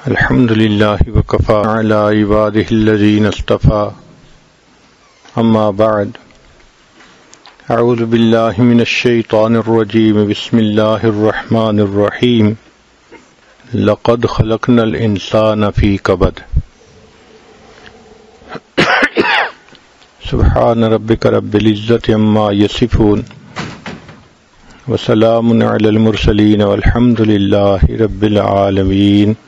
الحمد لله وكفى على عباده الذين اصطفى أما بعد أعوذ بالله من الشيطان الرجيم بسم الله الرحمن الرحيم لقد خلقنا الإنسان في كبد سبحان ربك رب العزة عما يصفون وسلام على المرسلين والحمد لله رب العالمين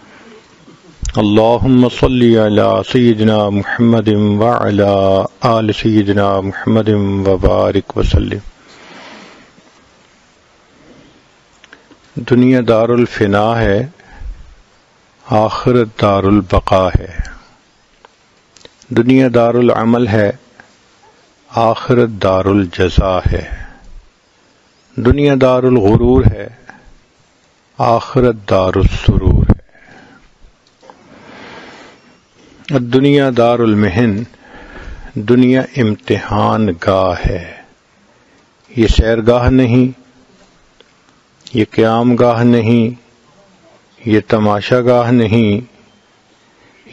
اللهم صل على سيدنا محمد وعلى آل سيدنا محمد وبارك وسلم۔ دنیا دار الفنا ہے، آخرت دار البقا ہے۔ دنیا دار العمل ہے، آخرت دار الجزا ہے۔ دنیا دار الغرور ہے، آخرت دار السرور ہے۔ الدنیا دار المحن، دنیا امتحان گاہ ہے۔ یہ سیرگاہ نہیں، یہ قیام گاہ نہیں، یہ تماشا گاہ نہیں،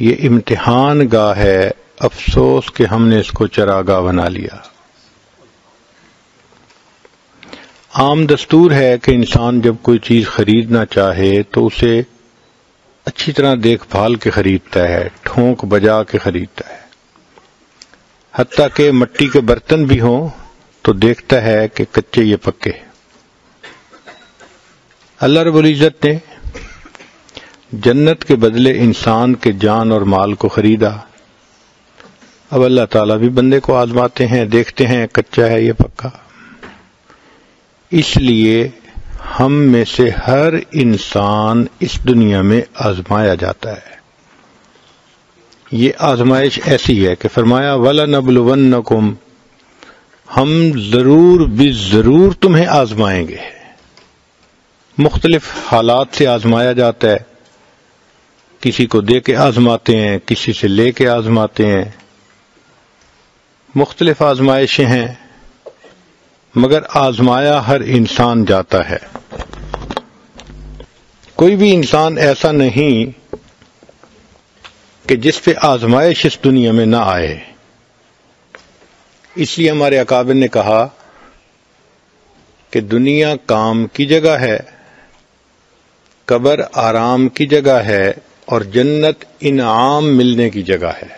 یہ امتحان گاہ ہے۔ افسوس کہ ہم نے اس کو چراگاہ بنا لیا۔ عام دستور ہے کہ انسان جب کوئی چیز خریدنا چاہے تو اسے اچھی طرح دیکھ بھال کے خریدتا ہے، ٹھونک بجا کے خریدتا ہے۔ حتیٰ کہ مٹی کے برتن بھی ہوں تو دیکھتا ہے کہ کچے یہ پکے۔ اللہ رب العزت نے جنت کے بدلے انسان کے جان اور مال کو خریدا۔ اب اللہ تعالیٰ بھی بندے کو آزماتے ہیں، دیکھتے ہیں کچا ہے یہ پکا۔ اس لیے ہم میں سے ہر انسان اس دنیا میں آزمایا جاتا ہے۔ یہ آزمائش ایسی ہے کہ فرمایا وَلَنَبْلُوَنَّكُمْ، ہم ضرور ضرور تمہیں آزمائیں گے۔ مختلف حالات سے آزمایا جاتا ہے، کسی کو دے کے آزماتے ہیں، کسی سے لے کے آزماتے ہیں، مختلف آزمائشیں ہیں، مگر آزمایا ہر انسان جاتا ہے۔ کوئی بھی انسان ایسا نہیں کہ جس پہ آزمائش اس دنیا میں نہ آئے۔ اس لیے ہمارے اکابر نے کہا کہ دنیا کام کی جگہ ہے، قبر آرام کی جگہ ہے، اور جنت انعام ملنے کی جگہ ہے۔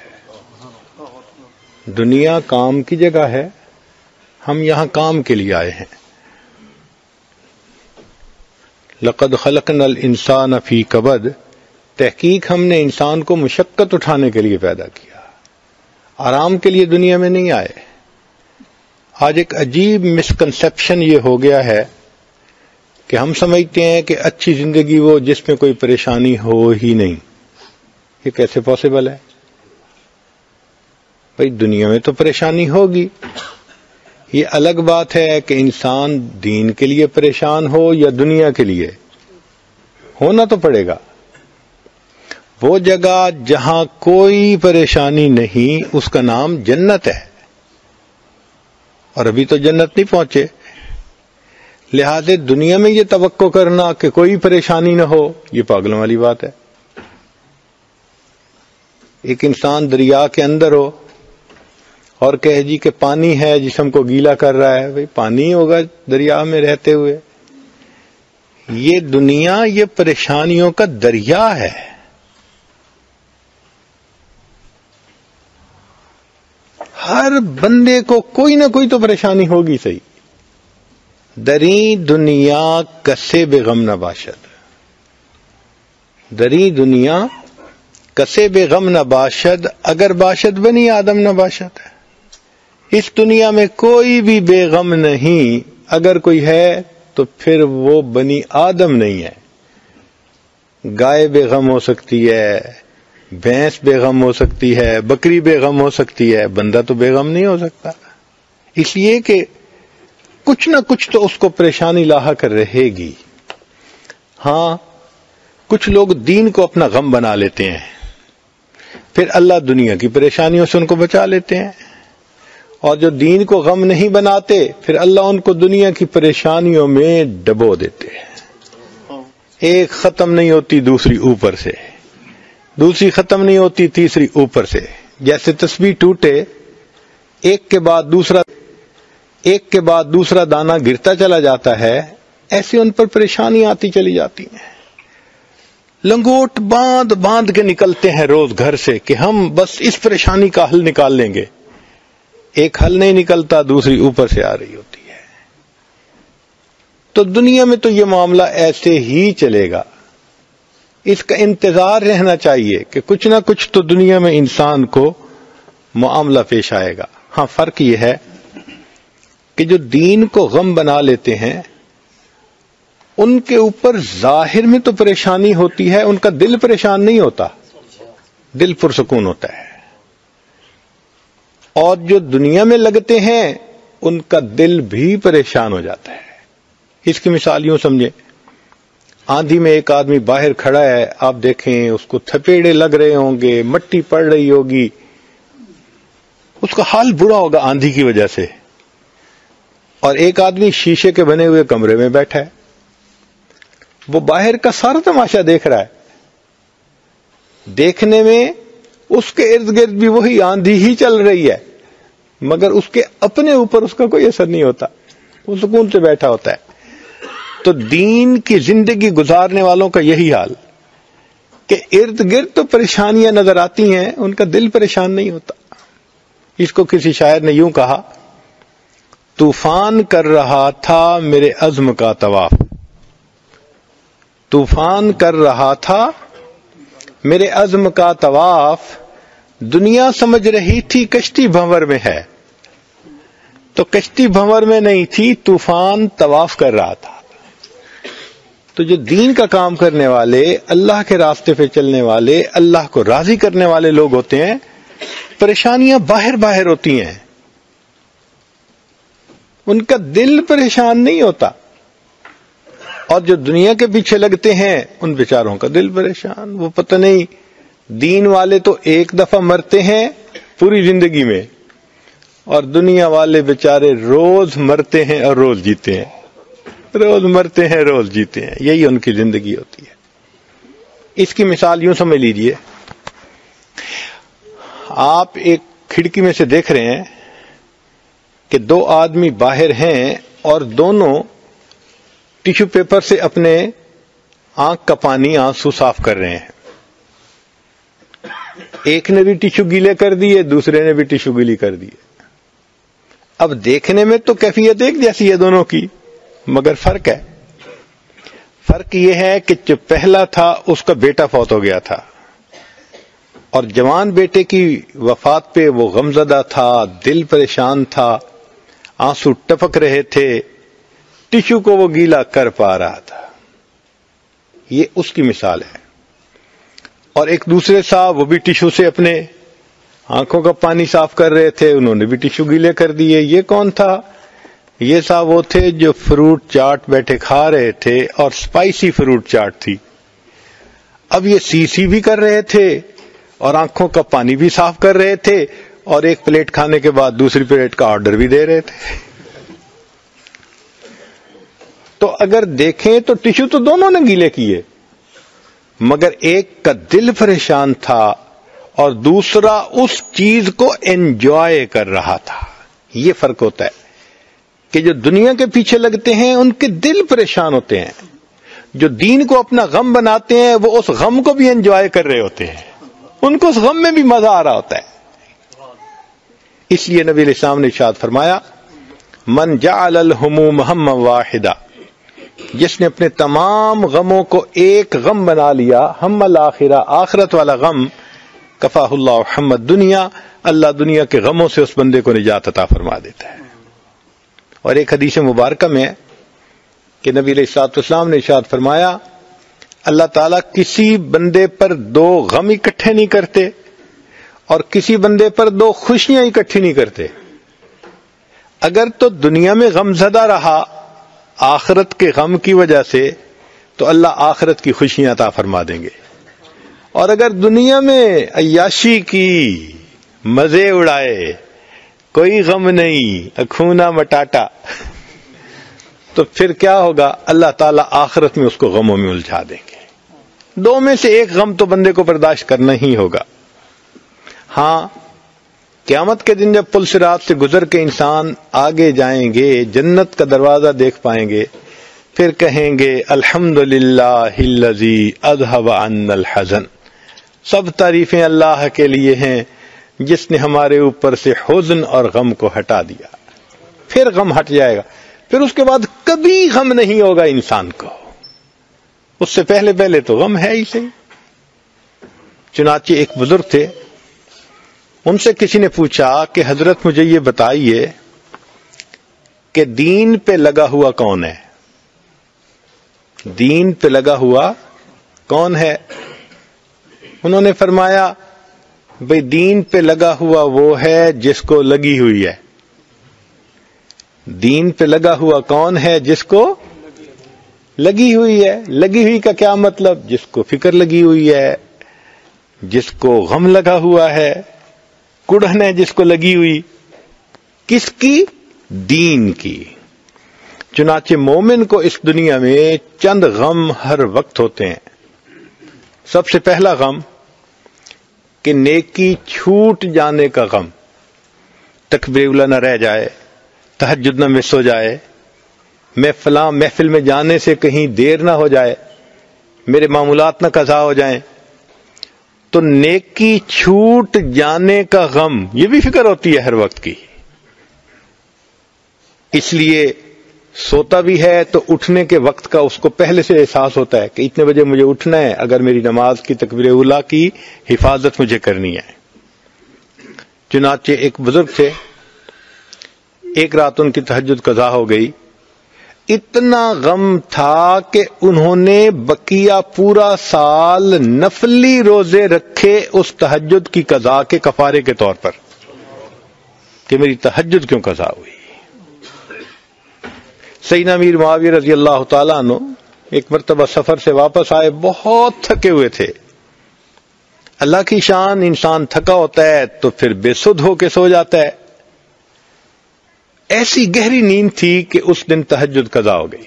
دنیا کام کی جگہ ہے، ہم یہاں کام کے لیے آئے ہیں۔ لقد خلقنا الانسان فی کبد، تحقیق ہم نے انسان کو مشقت اٹھانے کے لیے پیدا کیا، آرام کے لیے دنیا میں نہیں آئے۔ آج ایک عجیب مسکنسیپشن یہ ہو گیا ہے کہ ہم سمجھتے ہیں کہ اچھی زندگی وہ جس میں کوئی پریشانی ہو ہی نہیں۔ یہ کیسے پاسبل ہے؟ بھئی دنیا میں تو پریشانی ہوگی۔ یہ الگ بات ہے کہ انسان دین کے لیے پریشان ہو یا دنیا کے لیے، ہونا تو پڑے گا۔ وہ جگہ جہاں کوئی پریشانی نہیں اس کا نام جنت ہے، اور ابھی تو جنت نہیں پہنچے۔ لہذا دنیا میں یہ توقع کرنا کہ کوئی پریشانی نہ ہو، یہ پاگلوں والی بات ہے۔ ایک انسان دریا کے اندر ہو اور کہے جی کہ پانی ہے جسم کو گیلا کر رہا ہے، بھئی پانی ہوگا دریا میں رہتے ہوئے۔ یہ دنیا یہ پریشانیوں کا دریا ہے۔ ہر بندے کو کوئی نہ کوئی تو پریشانی ہوگی صحیح۔ دری دنیا کسے بے غم نہ باشد، دری دنیا کسے بے غم نہ باشد، اگر باشد بنی آدم نہ باشد۔ اس دنیا میں کوئی بھی بے غم نہیں، اگر کوئی ہے تو پھر وہ بنی آدم نہیں ہے۔ گائے بے غم ہو سکتی ہے، بھینس بے غم ہو سکتی ہے، بکری بے غم ہو سکتی ہے، بندہ تو بے غم نہیں ہو سکتا۔ اس لیے کہ کچھ نہ کچھ تو اس کو پریشانی لاحق رہے گی۔ ہاں کچھ لوگ دین کو اپنا غم بنا لیتے ہیں، پھر اللہ دنیا کی پریشانیوں سے ان کو بچا لیتے ہیں، اور جو دین کو غم نہیں بناتے پھر اللہ ان کو دنیا کی پریشانیوں میں ڈبو دیتے ہیں۔ ایک ختم نہیں ہوتی دوسری اوپر سے۔ دوسری ختم نہیں ہوتی، تیسری اوپر سے. جیسے تسبیح ٹوٹے، ایک کے بعد دوسرا دانہ گرتا چلا جاتا ہے، ایسے ان پر پریشانی آتی چلی جاتی ہیں. لنگوٹ باندھ کے نکلتے ہیں روز گھر سے کہ ہم بس اس پریشانی کا حل نکال لیں گے. ایک حل نہیں نکلتا، دوسری اوپر سے آ رہی ہوتی ہے. تو دنیا میں تو یہ معاملہ ایسے ہی چلے گا. اس کا انتظار رہنا چاہیے کہ کچھ نہ کچھ تو دنیا میں انسان کو معاملہ پیش آئے گا. ہاں، فرق یہ ہے کہ جو دین کو غم بنا لیتے ہیں ان کے اوپر ظاہر میں تو پریشانی ہوتی ہے، ان کا دل پریشان نہیں ہوتا، دل پرسکون ہوتا ہے. اور جو دنیا میں لگتے ہیں ان کا دل بھی پریشان ہو جاتا ہے. اس کی مثال یوں سمجھیں، آندھی میں ایک آدمی باہر کھڑا ہے، آپ دیکھیں اس کو تھپیڑے لگ رہے ہوں گے، مٹی پڑ رہی ہوگی، اس کا حال برا ہوگا آندھی کی وجہ سے. اور ایک آدمی شیشے کے بنے ہوئے کمرے میں بیٹھا ہے، وہ باہر کا سارا تماشا دیکھ رہا ہے. دیکھنے میں اس کے ارد گرد بھی وہی آندھی ہی چل رہی ہے، مگر اس کے اپنے اوپر اس کا کوئی اثر نہیں ہوتا، وہ سکون سے بیٹھا ہوتا ہے. تو دین کی زندگی گزارنے والوں کا یہی حال کہ ارد گرد تو پریشانیاں نظر آتی ہیں، ان کا دل پریشان نہیں ہوتا. اس کو کسی شاعر نے یوں کہا، طوفان کر رہا تھا میرے عزم کا طواف، طوفان کر رہا تھا میرے عزم کا طواف، دنیا سمجھ رہی تھی کشتی بھنور میں ہے، تو کشتی بھنور میں نہیں تھی، طوفان طواف کر رہا تھا. تو جو دین کا کام کرنے والے، اللہ کے راستے پہ چلنے والے، اللہ کو راضی کرنے والے لوگ ہوتے ہیں، پریشانیاں باہر ہوتی ہیں، ان کا دل پریشان نہیں ہوتا. اور جو دنیا کے پیچھے لگتے ہیں ان بیچاروں کا دل پریشان. وہ پتہ نہیں، دین والے تو ایک دفعہ مرتے ہیں پوری زندگی میں، اور دنیا والے بیچارے روز مرتے ہیں اور روز جیتے ہیں، روز مرتے ہیں روز جیتے ہیں. یہی ان کی زندگی ہوتی ہے. اس کی مثال یوں سمجھ لیجئے، آپ ایک کھڑکی میں سے دیکھ رہے ہیں کہ دو آدمی باہر ہیں اور دونوں ٹیشو پیپر سے اپنے آنکھ کا پانی، آنسو صاف کر رہے ہیں. ایک نے بھی ٹیشو گیلے کر دیے، دوسرے نے بھی ٹیشو گیلی کر دیے. اب دیکھنے میں تو کیفیت ایک جیسی ہے دونوں کی، مگر فرق ہے. فرق یہ ہے کہ جو پہلا تھا اس کا بیٹا فوت ہو گیا تھا، اور جوان بیٹے کی وفات پہ وہ غمزدہ تھا، دل پریشان تھا، آنسو ٹپک رہے تھے، ٹیشو کو وہ گیلا کر پا رہا تھا. یہ اس کی مثال ہے. اور ایک دوسرے صاحب، وہ بھی ٹیشو سے اپنے آنکھوں کا پانی صاف کر رہے تھے، انہوں نے بھی ٹیشو گیلے کر دیے. یہ کون تھا؟ یہ صاحب وہ تھے جو فروٹ چاٹ بیٹھے کھا رہے تھے، اور سپائسی فروٹ چاٹ تھی. اب یہ سی بھی کر رہے تھے اور آنکھوں کا پانی بھی صاف کر رہے تھے، اور ایک پلیٹ کھانے کے بعد دوسری پلیٹ کا آرڈر بھی دے رہے تھے. تو اگر دیکھیں تو ٹیشو تو دونوں نے گیلے کیے، مگر ایک کا دل پریشان تھا اور دوسرا اس چیز کو انجوائے کر رہا تھا. یہ فرق ہوتا ہے کہ جو دنیا کے پیچھے لگتے ہیں ان کے دل پریشان ہوتے ہیں، جو دین کو اپنا غم بناتے ہیں وہ اس غم کو بھی انجوائے کر رہے ہوتے ہیں، ان کو اس غم میں بھی مزہ آ رہا ہوتا ہے. اس لیے نبی علیہ السلام نے ارشاد فرمایا، من جعل الہموم ہما واحدا، جس نے اپنے تمام غموں کو ایک غم بنا لیا، ہم الآخرہ، آخرت والا غم، کفاہ اللہ ہم الدنیا، اللہ دنیا کے غموں سے اس بندے کو نجات عطا فرما دیتا ہے. اور ایک حدیث مبارکہ میں کہ نبی علیہ الصلوۃ والسلام نے ارشاد فرمایا، اللہ تعالیٰ کسی بندے پر دو غم اکٹھے نہیں کرتے اور کسی بندے پر دو خوشیاں اکٹھی نہیں کرتے. اگر تو دنیا میں غم زدہ رہا آخرت کے غم کی وجہ سے تو اللہ آخرت کی خوشیاں عطا فرما دیں گے، اور اگر دنیا میں عیاشی کی، مزے اڑائے، کوئی غم نہیں، اکھونا مٹاٹا، تو پھر کیا ہوگا؟ اللہ تعالیٰ آخرت میں اس کو غموں میں الجھا دیں گے. دو میں سے ایک غم تو بندے کو برداشت کرنا ہی ہوگا. ہاں، قیامت کے دن جب پل صراط سے گزر کے انسان آگے جائیں گے، جنت کا دروازہ دیکھ پائیں گے، پھر کہیں گے الحمدللہ الذی اذھب عنا الحزن. سب تعریفیں اللہ کے لیے ہیں جس نے ہمارے اوپر سے حزن اور غم کو ہٹا دیا. پھر غم ہٹ جائے گا، پھر اس کے بعد کبھی غم نہیں ہوگا انسان کو. اس سے پہلے تو غم ہے ہی صحیح. چنانچہ ایک بزرگ تھے، ان سے کسی نے پوچھا کہ حضرت مجھے یہ بتائیے کہ دین پہ لگا ہوا کون ہے؟ دین پہ لگا ہوا کون ہے؟ انہوں نے فرمایا بھئی دین پہ لگا ہوا وہ ہے جس کو لگی ہوئی ہے. دین پہ لگا ہوا کون ہے؟ جس کو لگی ہوئی ہے. لگی ہوئی کا کیا مطلب؟ جس کو فکر لگی ہوئی ہے، جس کو غم لگا ہوا ہے، کڑھن ہے جس کو لگی ہوئی. کس کی؟ دین کی. چنانچہ مومن کو اس دنیا میں چند غم ہر وقت ہوتے ہیں. سب سے پہلا غم کہ نیکی چھوٹ جانے کا غم. تکبیر اولیٰ نہ رہ جائے، تہجد نہ مس ہو جائے، میں فلاں محفل میں جانے سے کہیں دیر نہ ہو جائے، میرے معمولات نہ قضا ہو جائیں. تو نیکی چھوٹ جانے کا غم، یہ بھی فکر ہوتی ہے ہر وقت کی. اس لیے سوتا بھی ہے تو اٹھنے کے وقت کا اس کو پہلے سے احساس ہوتا ہے کہ اتنے بجے مجھے اٹھنا ہے اگر میری نماز کی تکبیر اولیٰ کی حفاظت مجھے کرنی ہے. چنانچہ ایک بزرگ تھے، ایک رات ان کی تہجد قضا ہو گئی. اتنا غم تھا کہ انہوں نے بقیہ پورا سال نفلی روزے رکھے اس تہجد کی قضا کے کفارے کے طور پر کہ میری تہجد کیوں قضا ہوئی. سیدنا امیر معاویہ رضی اللہ تعالیٰ عنہ ایک مرتبہ سفر سے واپس آئے، بہت تھکے ہوئے تھے. اللہ کی شان، انسان تھکا ہوتا ہے تو پھر بے سدھ ہو کے سو جاتا ہے. ایسی گہری نیند تھی کہ اس دن تہجد قضا ہو گئی.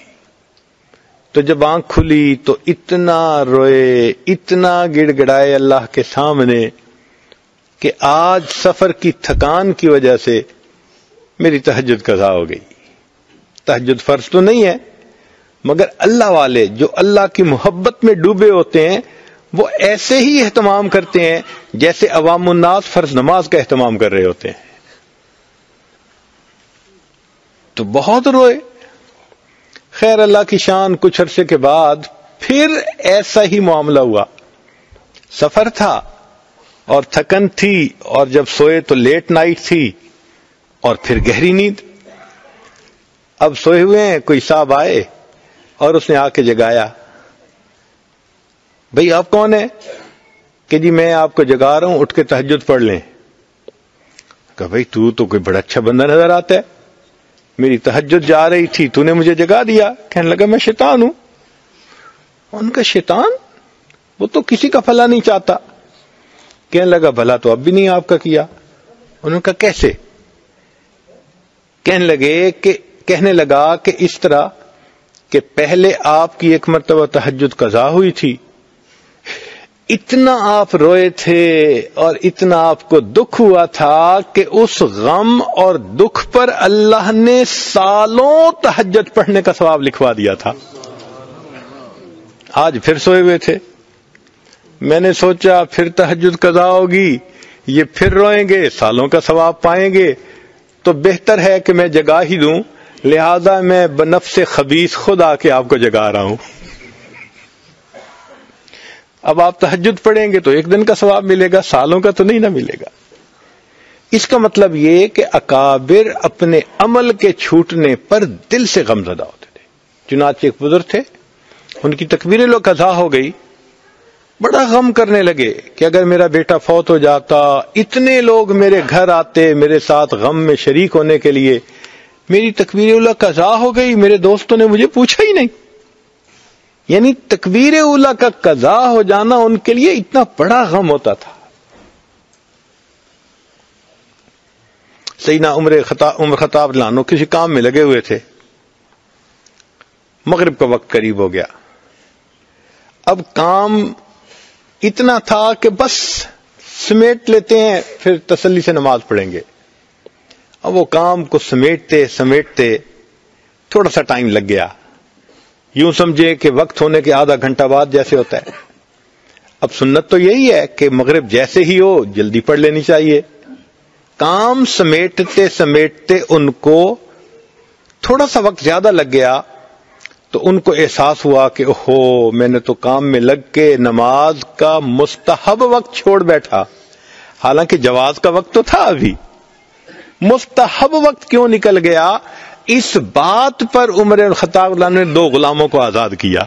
تو جب آنکھ کھلی تو اتنا روئے، اتنا گڑ گڑائے اللہ کے سامنے کہ آج سفر کی تھکان کی وجہ سے میری تہجد قضا ہو گئی. تہجد فرض تو نہیں ہے، مگر اللہ والے جو اللہ کی محبت میں ڈوبے ہوتے ہیں وہ ایسے ہی اہتمام کرتے ہیں جیسے عوام الناس فرض نماز کا اہتمام کر رہے ہوتے ہیں. تو بہت روئے. خیر اللہ کی شان، کچھ عرصے کے بعد پھر ایسا ہی معاملہ ہوا. سفر تھا اور تھکن تھی، اور جب سوئے تو لیٹ نائٹ تھی اور پھر گہری نیند. اب سوئے ہوئے ہیں، کوئی صاحب آئے اور اس نے آ کے جگایا. بھئی آپ کون ہیں؟ کہ جی میں آپ کو جگا رہا ہوں، اٹھ کے تہجد پڑھ لیں. کہا بھئی تو کوئی بڑا اچھا بندہ نظر آتا ہے، میری تہجد جا رہی تھی تو نے مجھے جگا دیا. کہنے لگا میں شیطان ہوں. ان کا شیطان؟ وہ تو کسی کا بھلا نہیں چاہتا. کہنے لگا بھلا تو اب بھی نہیں آپ کا کیا. انہوں نے کہا کیسے؟ کہنے لگا کہ اس طرح کہ پہلے آپ کی ایک مرتبہ تہجد قضا ہوئی تھی، اتنا آپ روئے تھے اور اتنا آپ کو دکھ ہوا تھا کہ اس غم اور دکھ پر اللہ نے سالوں تہجد پڑھنے کا ثواب لکھوا دیا تھا. آج پھر سوئے ہوئے تھے. میں نے سوچا پھر تہجد قضا ہوگی، یہ پھر روئیں گے، سالوں کا ثواب پائیں گے، تو بہتر ہے کہ میں جگا ہی دوں. لہذا میں بنفس خبیث خود آ کے آپ کو جگا رہا ہوں. اب آپ تہجد پڑھیں گے تو ایک دن کا ثواب ملے گا، سالوں کا تو نہیں نہ ملے گا. اس کا مطلب یہ کہ اکابر اپنے عمل کے چھوٹنے پر دل سے غم زدہ ہوتے تھے. چنانچہ ایک بزرگ تھے، ان کی تکبیر لو قضا ہو گئی، بڑا غم کرنے لگے کہ اگر میرا بیٹا فوت ہو جاتا، اتنے لوگ میرے گھر آتے میرے ساتھ غم میں شریک ہونے کے لیے، میری تکبیر اولیٰ قضا ہو گئی، میرے دوستوں نے مجھے پوچھا ہی نہیں. یعنی تکبیر اولیٰ کا قضا ہو جانا ان کے لیے اتنا بڑا غم ہوتا تھا. سیدنا عمر خطاب لانو کسی کام میں لگے ہوئے تھے، مغرب کا وقت قریب ہو گیا. اب کام اتنا تھا کہ بس سمیٹ لیتے ہیں پھر تسلی سے نماز پڑھیں گے. اب وہ کام کو سمیٹتے تھوڑا سا ٹائم لگ گیا. یوں سمجھے کہ وقت ہونے کے آدھا گھنٹہ بعد جیسے ہوتا ہے. اب سنت تو یہی ہے کہ مغرب جیسے ہی ہو جلدی پڑھ لینی چاہیے. کام سمیٹتے ان کو تھوڑا سا وقت زیادہ لگ گیا تو ان کو احساس ہوا کہ اوہو میں نے تو کام میں لگ کے نماز کا مستحب وقت چھوڑ بیٹھا. حالانکہ جواز کا وقت تو تھا. ابھی مستحب وقت کیوں نکل گیا؟ اس بات پر عمر الخطاب اللہ نے 2 غلاموں کو آزاد کیا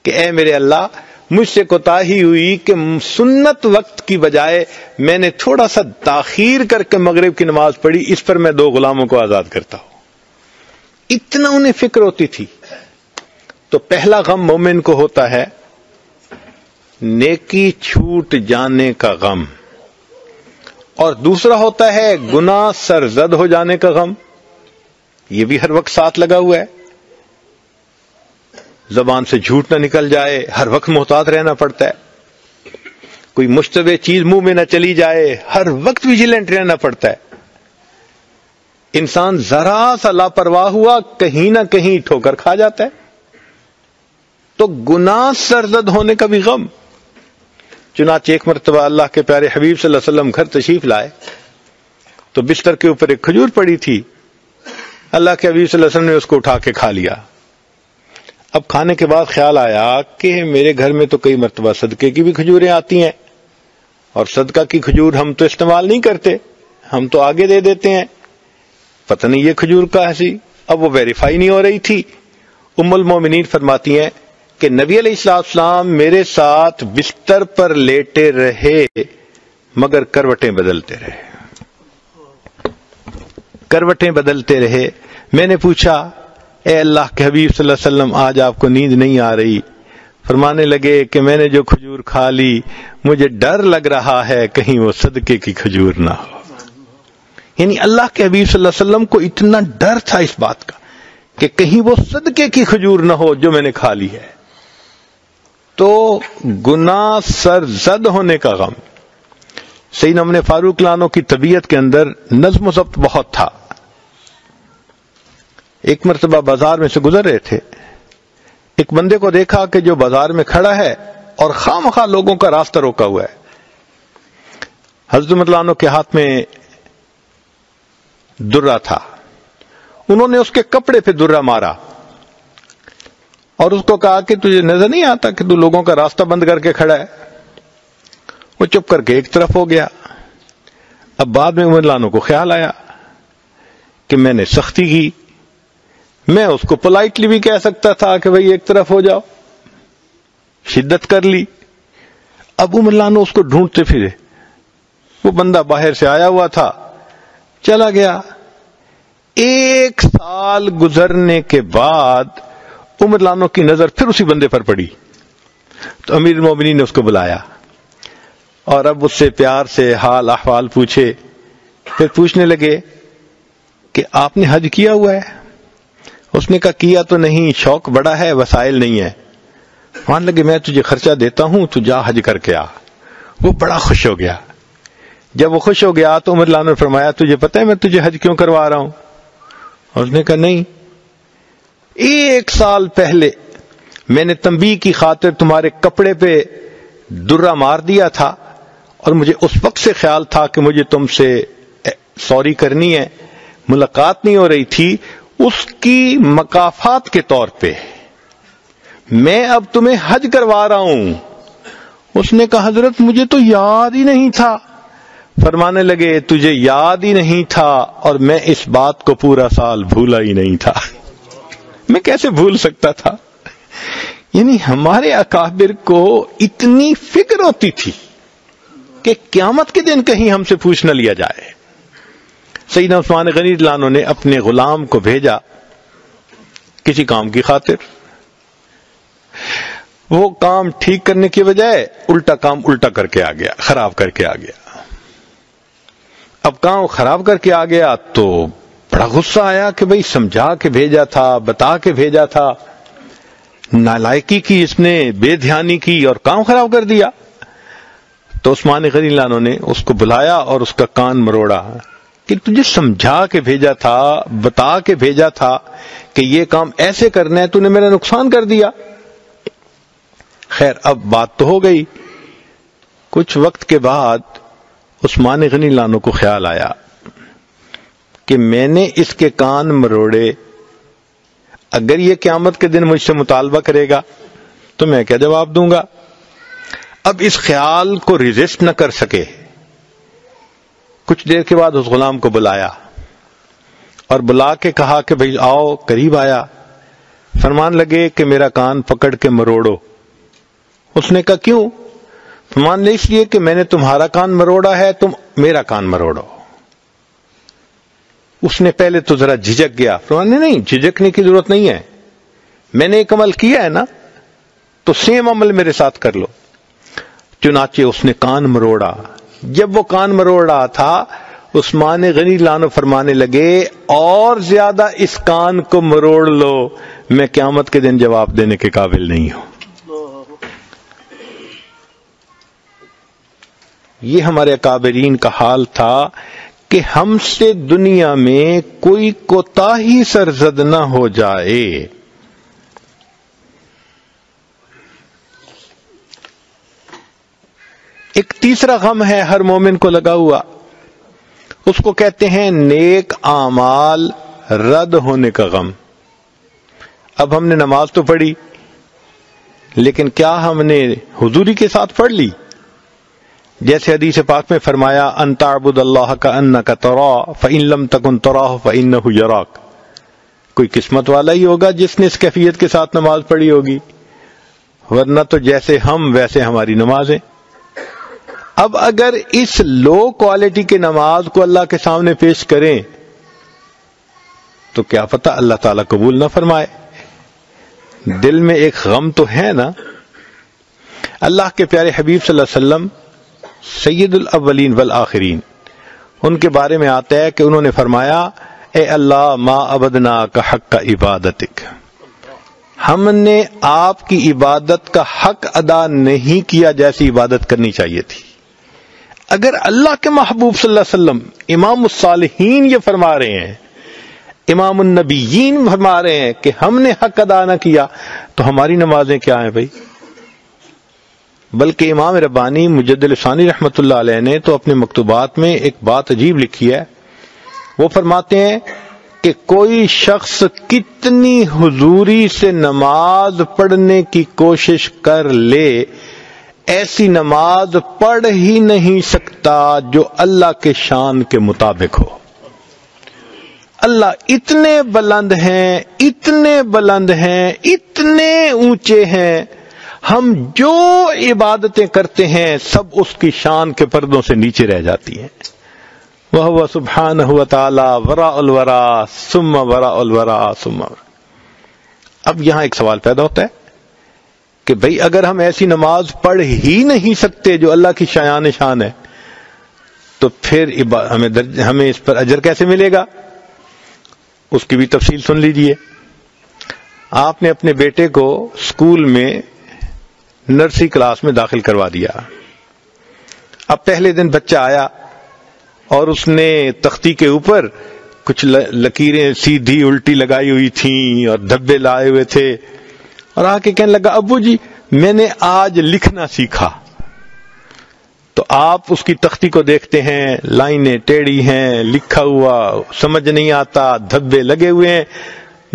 کہ اے میرے اللہ مجھ سے کوتاہی ہوئی کہ سنت وقت کی بجائے میں نے تھوڑا سا تاخیر کر کے مغرب کی نماز پڑھی, اس پر میں 2 غلاموں کو آزاد کرتا ہوں. اتنا انہیں فکر ہوتی تھی. تو پہلا غم مومن کو ہوتا ہے نیکی چھوٹ جانے کا غم, اور دوسرا ہوتا ہے گناہ سرزد ہو جانے کا غم. یہ بھی ہر وقت ساتھ لگا ہوا ہے. زبان سے جھوٹ نہ نکل جائے, ہر وقت محتاط رہنا پڑتا ہے. کوئی مشتبہ چیز منہ میں نہ چلی جائے, ہر وقت ویجیلنٹ رہنا پڑتا ہے. انسان ذرا سا لاپرواہ ہوا کہیں نہ کہیں ٹھوکر کھا جاتا ہے. تو گناہ سرزد ہونے کا بھی غم. چنانچہ ایک مرتبہ اللہ کے پیارے حبیب صلی اللہ علیہ وسلم گھر تشریف لائے تو بستر کے اوپر ایک کھجور پڑی تھی. اللہ کے حبیب صلی اللہ علیہ وسلم نے اس کو اٹھا کے کھا لیا. اب کھانے کے بعد خیال آیا کہ میرے گھر میں تو کئی مرتبہ صدقے کی بھی کھجوریں آتی ہیں, اور صدقہ کی کھجور ہم تو استعمال نہیں کرتے, ہم تو آگے دے دیتے ہیں. پتہ نہیں یہ کھجور کا ایسی. اب وہ ویریفائی نہیں ہو رہی تھی. ام المومنین فرماتی ہیں کہ نبی علیہ السلام میرے ساتھ بستر پر لیٹے رہے مگر کروٹیں بدلتے رہے. میں نے پوچھا اے اللہ کے حبیب صلی اللہ علیہ وسلم آج آپ کو نیند نہیں آ رہی؟ فرمانے لگے کہ میں نے جو کھجور کھا لی مجھے ڈر لگ رہا ہے کہیں وہ صدقے کی کھجور نہ ہو. یعنی اللہ کے حبیب صلی اللہ علیہ وسلم کو اتنا ڈر تھا اس بات کا کہ کہیں وہ صدقے کی کھجور نہ ہو جو میں نے کھا لی ہے. تو گناہ سرزد ہونے کا غم. سیدنا عمر فاروق لانو کی طبیعت کے اندر نظم و ضبط بہت تھا. ایک مرتبہ بازار میں سے گزر رہے تھے, ایک بندے کو دیکھا کہ جو بازار میں کھڑا ہے اور خواہ لوگوں کا راستہ روکا ہوا ہے. حضرت عمر لانو کے ہاتھ میں درہ تھا. انہوں نے اس کے کپڑے پہ درہ مارا اور اس کو کہا کہ تجھے نظر نہیں آتا کہ تو لوگوں کا راستہ بند کر کے کھڑا ہے؟ وہ چپ کر کے ایک طرف ہو گیا. اب بعد میں عمر لانو کو خیال آیا کہ میں نے سختی کی, میں اس کو پولائٹلی بھی کہہ سکتا تھا کہ بھئی ایک طرف ہو جاؤ, شدت کر لی. اب عمر لانو اس کو ڈھونڈتے پھرے. وہ بندہ باہر سے آیا ہوا تھا, چلا گیا. 1 سال گزرنے کے بعد عمر لانو کی نظر پھر اسی بندے پر پڑی تو امیر المومنین نے اس کو بلایا اور اب اس سے پیار سے حال احوال پوچھے. پھر پوچھنے لگے کہ آپ نے حج کیا ہوا ہے؟ اس نے کہا کیا تو نہیں, شوق بڑا ہے, وسائل نہیں ہے. مان لگے میں تجھے خرچہ دیتا ہوں, تو جا حج کر کے آ. وہ بڑا خوش ہو گیا. جب وہ خوش ہو گیا تو عمر لانو نے فرمایا تجھے پتہ ہے میں تجھے حج کیوں کروا رہا ہوں؟ اور اس نے کہا نہیں, 1 سال پہلے میں نے تنبیہ کی خاطر تمہارے کپڑے پہ درہ مار دیا تھا اور مجھے اس وقت سے خیال تھا کہ مجھے تم سے سوری کرنی ہے, ملاقات نہیں ہو رہی تھی, اس کی مکافات کے طور پہ میں اب تمہیں حج کروا رہا ہوں. اس نے کہا حضرت مجھے تو یاد ہی نہیں تھا. فرمانے لگے تجھے یاد ہی نہیں تھا اور میں اس بات کو پورا سال بھولا ہی نہیں تھا. میں کیسے بھول سکتا تھا؟ یعنی ہمارے اکابر کو اتنی فکر ہوتی تھی کہ قیامت کے دن کہیں ہم سے پوچھ نہ لیا جائے. سیدنا عثمان غنی لانو نے اپنے غلام کو بھیجا کسی کام کی خاطر. وہ کام ٹھیک کرنے کی بجائے الٹا کر کے آ گیا, خراب کر کے آ گیا. اب کام خراب کر کے آ گیا تو بڑا غصہ آیا کہ بھئی سمجھا کے بھیجا تھا, بتا کے بھیجا تھا. نالائکی کی، اس نے بے دھیانی کی اور کام خراب کر دیا. تو عثمان غنی اللہ عنہ نے اس کو بلایا اور اس کا کان مروڑا کہ تجھے سمجھا کے بھیجا تھا، بتا کے بھیجا تھا کہ یہ کام ایسے کرنا ہے، تو نے میرا نقصان کر دیا. خیر اب بات تو ہو گئی. کچھ وقت کے بعد عثمان غنی اللہ عنہ کو خیال آیا کہ میں نے اس کے کان مروڑے، اگر یہ قیامت کے دن مجھ سے مطالبہ کرے گا تو میں کیا جواب دوں گا. اب اس خیال کو ریزسٹ نہ کر سکے. کچھ دیر کے بعد اس غلام کو بلایا اور بلا کے کہا کہ بھئی آؤ. قریب آیا، فرمان لگے کہ میرا کان پکڑ کے مروڑو. اس نے کہا کیوں؟ فرمان لے اس لیے کہ میں نے تمہارا کان مروڑا ہے، تم میرا کان مروڑو. اس نے پہلے تو ذرا جھجک گیا. فرمان نہیں، جھجکنے کی ضرورت نہیں ہے، میں نے ایک عمل کیا ہے نا، تو سیم عمل میرے ساتھ کر لو. چنانچہ اس نے کان مروڑا. جب وہ کان مروڑ رہا تھا، عثمان غنی اللہ عنہ فرمانے لگے اور زیادہ اس کان کو مروڑ لو، میں قیامت کے دن جواب دینے کے قابل نہیں ہوں. یہ ہمارے اکابرین کا حال تھا کہ ہم سے دنیا میں کوئی کوتاہی سرزد نہ ہو جائے. ایک تیسرا غم ہے ہر مومن کو لگا ہوا، اس کو کہتے ہیں نیک اعمال رد ہونے کا غم. اب ہم نے نماز تو پڑھی، لیکن کیا ہم نے حضوری کے ساتھ پڑھ لی؟ جیسے حدیث پاک میں فرمایا ان تعبد اللہ کأنک تراہ فإن لم تکن تراہ فإنہ یراک. کوئی قسمت والا ہی ہوگا جس نے اس کیفیت کے ساتھ نماز پڑھی ہوگی، ورنہ تو جیسے ہم ویسے ہماری نمازیں. اب اگر اس لو کوالٹی کی نماز کو اللہ کے سامنے پیش کریں تو کیا پتہ اللہ تعالیٰ قبول نہ فرمائے. دل میں ایک غم تو ہے نا. اللہ کے پیارے حبیب صلی اللہ علیہ وسلم سید الاولین والآخرین، ان کے بارے میں آتا ہے کہ انہوں نے فرمایا اے اللہ ما عبدنا کا حق کا عبادتک، ہم نے آپ کی عبادت کا حق ادا نہیں کیا جیسی عبادت کرنی چاہیے تھی. اگر اللہ کے محبوب صلی اللہ علیہ وسلم امام الصالحین یہ فرما رہے ہیں، امام النبیین فرما رہے ہیں کہ ہم نے حق ادا نہ کیا، تو ہماری نمازیں کیا ہیں بھائی؟ بلکہ امام ربانی مجدد ثانی رحمۃ اللہ علیہ نے تو اپنے مکتوبات میں ایک بات عجیب لکھی ہے. وہ فرماتے ہیں کہ کوئی شخص کتنی حضوری سے نماز پڑھنے کی کوشش کر لے، ایسی نماز پڑھ ہی نہیں سکتا جو اللہ کے شان کے مطابق ہو. اللہ اتنے بلند ہیں، اتنے بلند ہیں، اتنے اونچے ہیں، ہم جو عبادتیں کرتے ہیں سب اس کی شان کے پردوں سے نیچے رہ جاتی ہیں. وَهُوَ سُبْحَانَهُ وَتَعَالَى وَرَاءُ الْوَرَىٰ ثُمَّ وَرَاءُ الْوَرَىٰ ثُمَّ. اب یہاں ایک سوال پیدا ہوتا ہے کہ بھئی اگر ہم ایسی نماز پڑھ ہی نہیں سکتے جو اللہ کی شایان شان ہے، تو پھر ہمیں اس پر اجر کیسے ملے گا؟ اس کی بھی تفصیل سن لیجئے. آپ نے اپنے بیٹے کو اسکول میں نرسری کلاس میں داخل کروا دیا. اب پہلے دن بچہ آیا اور اس نے تختی کے اوپر کچھ لکیریں سیدھی الٹی لگائی ہوئی تھیں اور دھبے لائے ہوئے تھے، اور آ کے کہنے لگا ابو جی میں نے آج لکھنا سیکھا. تو آپ اس کی تختی کو دیکھتے ہیں، لائنیں ٹیڑھی ہیں، لکھا ہوا سمجھ نہیں آتا، دھبے لگے ہوئے ہیں،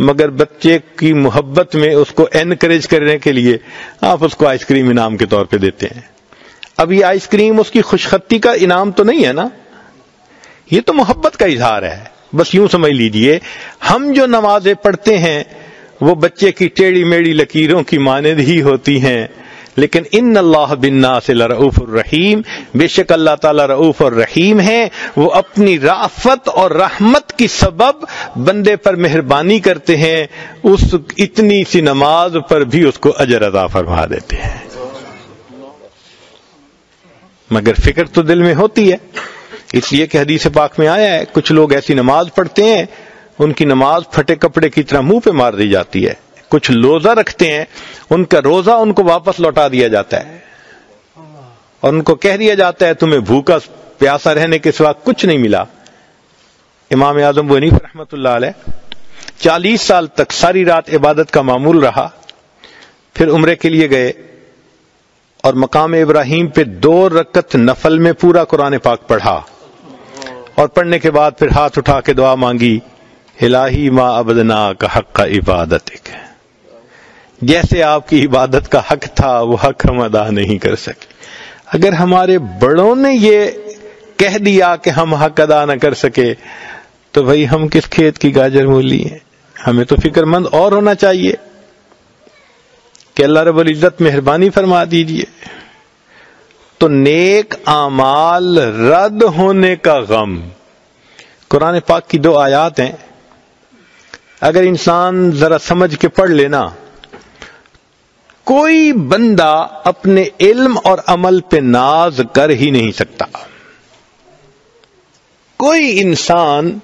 مگر بچے کی محبت میں اس کو انکریج کرنے کے لیے آپ اس کو آئس کریم انعام کے طور پہ دیتے ہیں. اب یہ آئس کریم اس کی خوشخطی کا انعام تو نہیں ہے نا، یہ تو محبت کا اظہار ہے. بس یوں سمجھ لیجئے ہم جو نمازیں پڑھتے ہیں وہ بچے کی ٹیڑھی میڑھی لکیروں کی مانند ہی ہوتی ہیں، لیکن ان اللہ بالناس لرؤوف الرحیم، بے شک اللہ تعالی رؤوف اور رحیم ہے، وہ اپنی رافت اور رحمت کی سبب بندے پر مہربانی کرتے ہیں، اس اتنی سی نماز پر بھی اس کو اجر عطا فرما دیتے ہیں. مگر فکر تو دل میں ہوتی ہے، اس لیے کہ حدیث پاک میں آیا ہے کچھ لوگ ایسی نماز پڑھتے ہیں ان کی نماز پھٹے کپڑے کی طرح منہ پہ مار دی جاتی ہے. کچھ روزہ رکھتے ہیں، ان کا روزہ ان کو واپس لوٹا دیا جاتا ہے اور ان کو کہہ دیا جاتا ہے تمہیں بھوکا پیاسا رہنے کے سوا کچھ نہیں ملا۔ امام اعظم ابو حنیفہ رحمۃ اللہ علیہ 40 سال تک ساری رات عبادت کا معمول رہا، پھر عمرے کے لیے گئے اور مقام ابراہیم پہ 2 رکعت نفل میں پورا قرآن پاک پڑھا، اور پڑھنے کے بعد پھر ہاتھ اٹھا کے دعا مانگی، الہی ما عبدناک حق عبادتک، جیسے آپ کی عبادت کا حق تھا وہ حق ہم ادا نہیں کر سکے۔ اگر ہمارے بڑوں نے یہ کہہ دیا کہ ہم حق ادا نہ کر سکے تو بھائی ہم کس کھیت کی گاجر مولی ہیں؟ ہمیں تو فکر مند اور ہونا چاہیے کہ اللہ رب العزت مہربانی فرما دیجئے۔ تو نیک اعمال رد ہونے کا غم، قرآن پاک کی 2 آیات ہیں، اگر انسان ذرا سمجھ کے پڑھ لینا، کوئی بندہ اپنے علم اور عمل پہ ناز کر ہی نہیں سکتا۔ کوئی انسان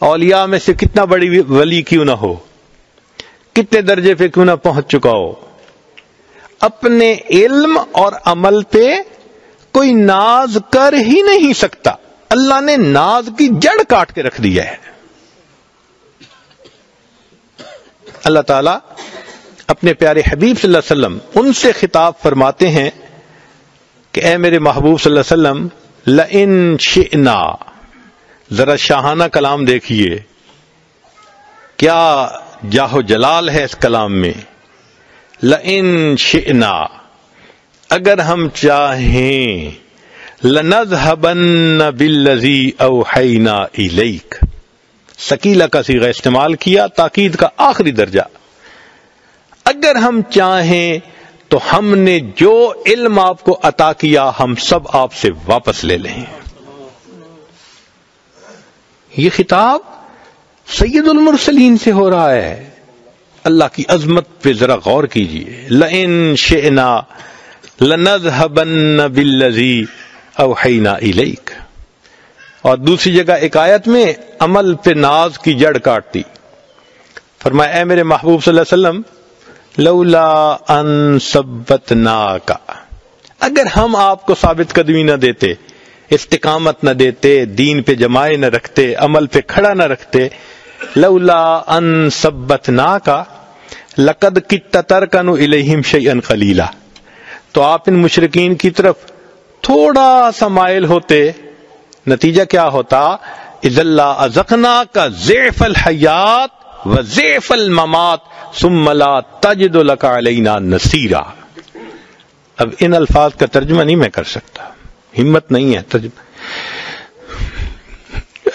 اولیاء میں سے کتنا بڑی ولی کیوں نہ ہو، کتنے درجے پہ کیوں نہ پہنچ چکا ہو، اپنے علم اور عمل پہ کوئی ناز کر ہی نہیں سکتا۔ اللہ نے ناز کی جڑ کاٹ کے رکھ دیا ہے۔ اللہ تعالی اپنے پیارے حبیب صلی اللہ علیہ وسلم ان سے خطاب فرماتے ہیں کہ اے میرے محبوب صلی اللہ علیہ وسلم، لئن شئنا، ذرا شاہانہ کلام دیکھیے، کیا جاہ و جلال ہے اس کلام میں۔ لئن شئنا، اگر ہم چاہیں، لنذهبن بالذی اوحینا الیک، ثقیلہ کا صیغہ استعمال کیا، تاکید کا آخری درجہ۔ اگر ہم چاہیں تو ہم نے جو علم آپ کو عطا کیا ہم سب آپ سے واپس لے لیں۔ یہ خطاب سید المرسلین سے ہو رہا ہے۔ اللہ کی عظمت پہ ذرا غور کیجئے۔ لئن شئنا لنذهبن بالذی اوحینا الیک، اور دوسری جگہ ایک آیت میں عمل پہ ناز کی جڑ کاٹتی، فرمایا اے میرے محبوب صلی اللہ علیہ وسلم، لولا ان ثبتناک، اگر ہم آپ کو ثابت قدمی نہ دیتے، استقامت نہ دیتے، دین پہ جمائے نہ رکھتے، عمل پہ کھڑا نہ رکھتے، لولا ان ثبتناک لقد کدت ترکن الیہم شیئا قلیلا، تو آپ ان مشرکین کی طرف تھوڑا سا مائل ہوتے، نتیجہ کیا ہوتا؟ اذا لأذقناک ضعف الحیات وضعف الممات ثم لا تجد لك علینا نصیرا۔ اب ان الفاظ کا ترجمہ نہیں میں کر سکتا، ہمت نہیں ہے ترجمہ۔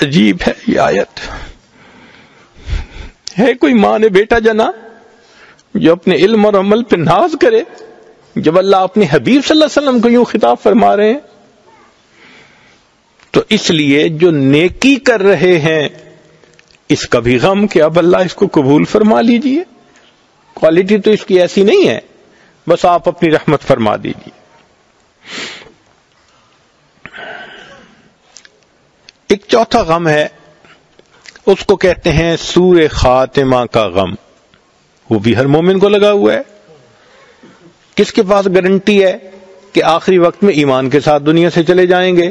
عجیب ہے یہ آیت، ہے کوئی ماں نے بیٹا جنا جو اپنے علم اور عمل پہ ناز کرے، جب اللہ اپنے حبیب صلی اللہ علیہ وسلم کو یوں خطاب فرما رہے ہیں؟ تو اس لیے جو نیکی کر رہے ہیں اس کا بھی غم کہ اب اللہ اس کو قبول فرما لیجئے، کوالٹی تو اس کی ایسی نہیں ہے، بس آپ اپنی رحمت فرما دیجئے۔ ایک چوتھا غم ہے، اس کو کہتے ہیں سوء خاتمہ کا غم، وہ بھی ہر مومن کو لگا ہوا ہے۔ کس کے پاس گارنٹی ہے کہ آخری وقت میں ایمان کے ساتھ دنیا سے چلے جائیں گے؟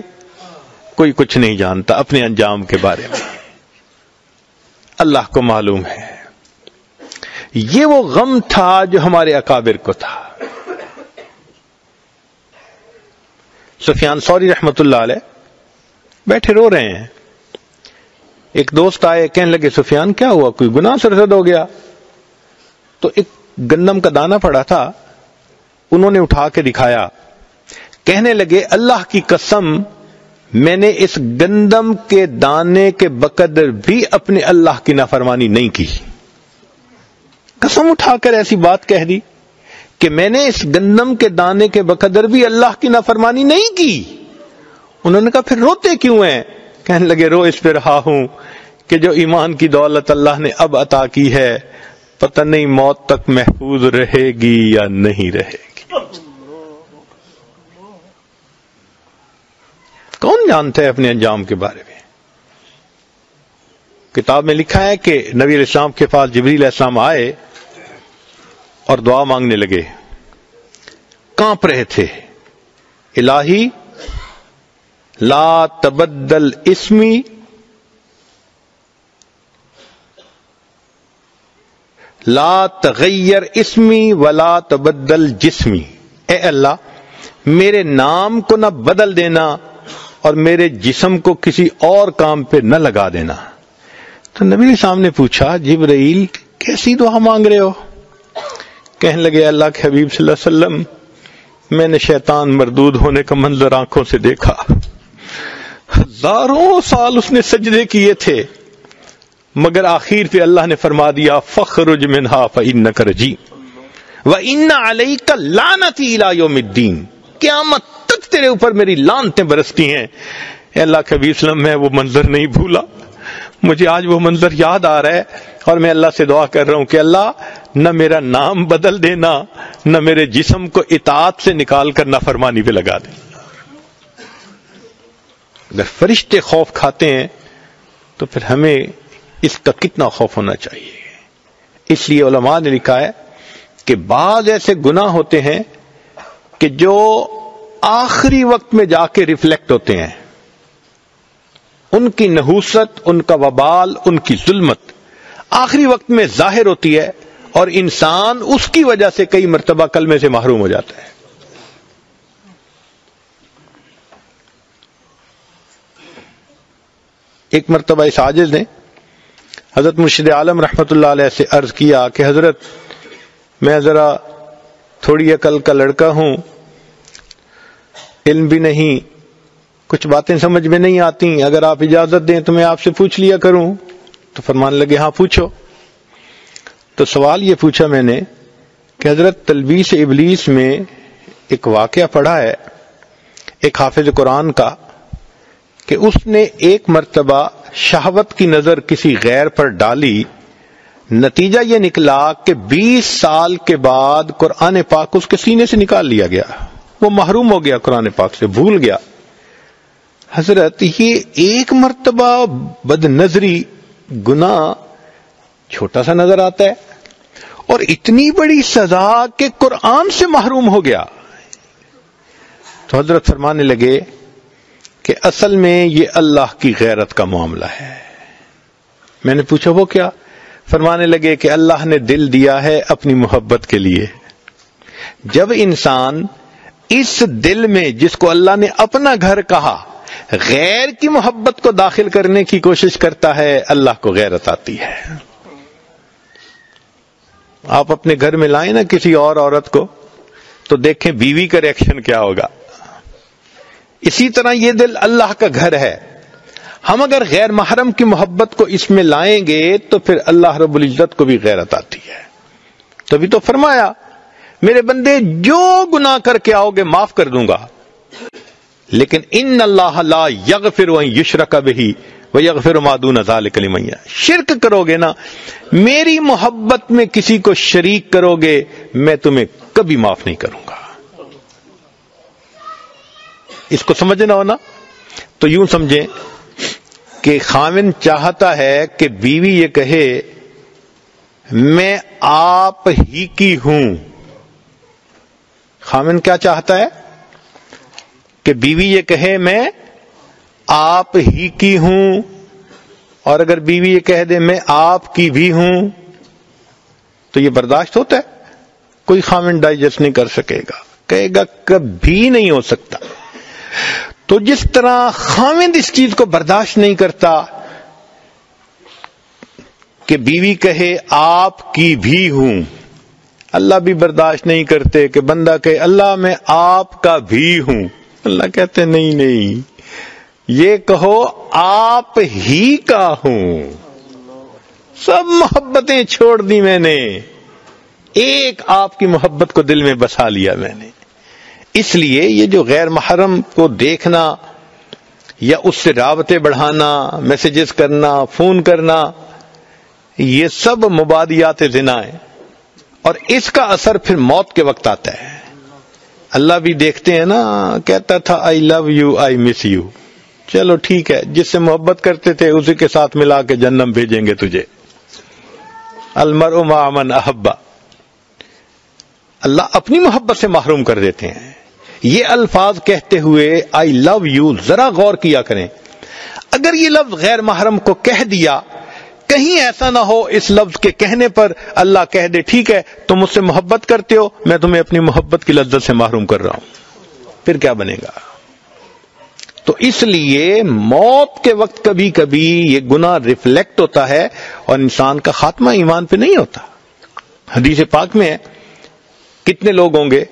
کوئی کچھ نہیں جانتا اپنے انجام کے بارے میں، اللہ کو معلوم ہے۔ یہ وہ غم تھا جو ہمارے اکابر کو تھا۔ سفیان ثوری رحمت اللہ علیہ بیٹھے رو رہے ہیں، ایک دوست آئے، کہنے لگے سفیان کیا ہوا، کوئی گناہ سرزد ہو گیا؟ تو ایک گندم کا دانہ پڑا تھا، انہوں نے اٹھا کے دکھایا، کہنے لگے اللہ کی قسم میں نے اس گندم کے دانے کے بقدر بھی اپنے اللہ کی نافرمانی نہیں کی۔ قسم اٹھا کر ایسی بات کہہ دی کہ میں نے اس گندم کے دانے کے بقدر بھی اللہ کی نافرمانی نہیں کی۔ انہوں نے کہا پھر روتے کیوں ہیں؟ کہنے لگے رو اس پہ رہا ہوں کہ جو ایمان کی دولت اللہ نے اب عطا کی ہے پتہ نہیں موت تک محفوظ رہے گی یا نہیں رہے گی۔ کون جانتا ہے اپنے انجام کے بارے میں؟ کتاب میں لکھا ہے کہ نبی علیہ السلام کے پاس جبریل علیہ السلام آئے اور دعا مانگنے لگے، کانپ رہے تھے، الہی لا تبدل اسمی لا تغیر اسمی ولا تبدل جسمی، اے اللہ میرے نام کو نہ بدل دینا اور میرے جسم کو کسی اور کام پہ نہ لگا دینا۔ تو نبی علیہ السلام نے پوچھا، جبرائیل کیسی دعا مانگ رہے ہو؟ کہنے لگے، اللہ کے حبیب صلی اللہ علیہ وسلم میں نے شیطان مردود ہونے کا منظر آنکھوں سے دیکھا، ہزاروں سال اس نے سجدے کیے تھے، مگر آخر پہ اللہ نے فرما دیا فخرج منہا فإنک رجیم وإن علیک لعنتی الی یوم الدین، قیامت تک تیرے اوپر میری لعنتیں برستی ہیں۔ اے اللہ کے حبیب صلی اللہ علیہ وسلم میں وہ منظر نہیں بھولا، مجھے آج وہ منظر یاد آ رہا ہے، اور میں اللہ سے دعا کر رہا ہوں کہ اللہ نہ میرا نام بدل دینا، نہ میرے جسم کو اطاعت سے نکال کر نافرمانی پہ لگا دے۔ اگر فرشتے خوف کھاتے ہیں تو پھر ہمیں اس کا کتنا خوف ہونا چاہیے۔ اس لیے علماء نے لکھا ہے کہ بعض ایسے گناہ ہوتے ہیں کہ جو آخری وقت میں جا کے ریفلیکٹ ہوتے ہیں، ان کی نحوست، ان کا وبال، ان کی ظلمت آخری وقت میں ظاہر ہوتی ہے، اور انسان اس کی وجہ سے کئی مرتبہ کلمے سے محروم ہو جاتا ہے۔ ایک مرتبہ اس عاجز نے حضرت مرشد عالم رحمت اللہ علیہ سے عرض کیا کہ حضرت میں ذرا تھوڑی عقل کا لڑکا ہوں، علم بھی نہیں، کچھ باتیں سمجھ میں نہیں آتی، اگر آپ اجازت دیں تو میں آپ سے پوچھ لیا کروں۔ تو فرمانے لگے ہاں پوچھو۔ تو سوال یہ پوچھا میں نے کہ حضرت تلبیس ابلیس میں ایک واقعہ پڑھا ہے ایک حافظ قرآن کا کہ اس نے ایک مرتبہ شہوت کی نظر کسی غیر پر ڈالی، نتیجہ یہ نکلا کہ 20 سال کے بعد قرآن پاک اس کے سینے سے نکال لیا گیا، وہ محروم ہو گیا قرآن پاک سے، بھول گیا۔ حضرت یہ ایک مرتبہ بد نظری گناہ چھوٹا سا نظر آتا ہے، اور اتنی بڑی سزا کہ قرآن سے محروم ہو گیا۔ تو حضرت فرمانے لگے کہ اصل میں یہ اللہ کی غیرت کا معاملہ ہے۔ میں نے پوچھا وہ کیا؟ فرمانے لگے کہ اللہ نے دل دیا ہے اپنی محبت کے لیے، جب انسان اس دل میں جس کو اللہ نے اپنا گھر کہا غیر کی محبت کو داخل کرنے کی کوشش کرتا ہے، اللہ کو غیرت آتی ہے۔ آپ اپنے گھر میں لائیں نا کسی اور عورت کو تو دیکھیں بیوی کا ریئیکشن کیا ہوگا۔ اسی طرح یہ دل اللہ کا گھر ہے، ہم اگر غیر محرم کی محبت کو اس میں لائیں گے تو پھر اللہ رب العزت کو بھی غیرت آتی ہے۔ تبھی تو فرمایا میرے بندے جو گناہ کر کے آؤ گے معاف کر دوں گا، لیکن ان اللہ لا یغفر ان یشرک بہ ویغفر ما دون ذلک لمن یشاء، شرک کرو گے نا، میری محبت میں کسی کو شریک کرو گے، میں تمہیں کبھی معاف نہیں کروں گا۔ اس کو سمجھنا ہونا تو یوں سمجھیں کہ خاوند چاہتا ہے کہ بیوی یہ کہے میں آپ ہی کی ہوں۔ خاوند کیا چاہتا ہے کہ بیوی یہ کہے میں آپ ہی کی ہوں، اور اگر بیوی یہ کہہ دے میں آپ کی بھی ہوں تو یہ برداشت ہوتا ہے؟ کوئی خاوند ڈائجسٹ نہیں کر سکے گا، کہے گا کبھی نہیں ہو سکتا۔ تو جس طرح خاوند اس چیز کو برداشت نہیں کرتا کہ بیوی کہے آپ کی بھی ہوں، اللہ بھی برداشت نہیں کرتے کہ بندہ کہے اللہ میں آپ کا بھی ہوں۔ اللہ کہتے نہیں نہیں، یہ کہو آپ ہی کا ہوں۔ سب محبتیں چھوڑ دی میں نے، ایک آپ کی محبت کو دل میں بسا لیا میں نے۔ اس لیے یہ جو غیر محرم کو دیکھنا یا اس سے رابطے بڑھانا، میسیجز کرنا، فون کرنا، یہ سب مبادیات زنا ہے، اور اس کا اثر پھر موت کے وقت آتا ہے۔ اللہ بھی دیکھتے ہیں نا، کہتا تھا آئی love you I miss you, چلو ٹھیک ہے، جس سے محبت کرتے تھے اسی کے ساتھ ملا کے جہنم بھیجیں گے تجھے. المرء مع من احب. اللہ اپنی محبت سے محروم کر دیتے ہیں. یہ الفاظ کہتے ہوئے آئی لو یو، ذرا غور کیا کریں. اگر یہ لفظ غیر محرم کو کہہ دیا، کہیں ایسا نہ ہو اس لفظ کے کہنے پر اللہ کہہ دے ٹھیک ہے تم مجھ سے محبت کرتے ہو، میں تمہیں اپنی محبت کی لذت سے محروم کر رہا ہوں، پھر کیا بنے گا؟ تو اس لیے موت کے وقت کبھی کبھی یہ گناہ ریفلیکٹ ہوتا ہے اور انسان کا خاتمہ ایمان پہ نہیں ہوتا. حدیث پاک میں ہے کتنے لوگ ہوں گے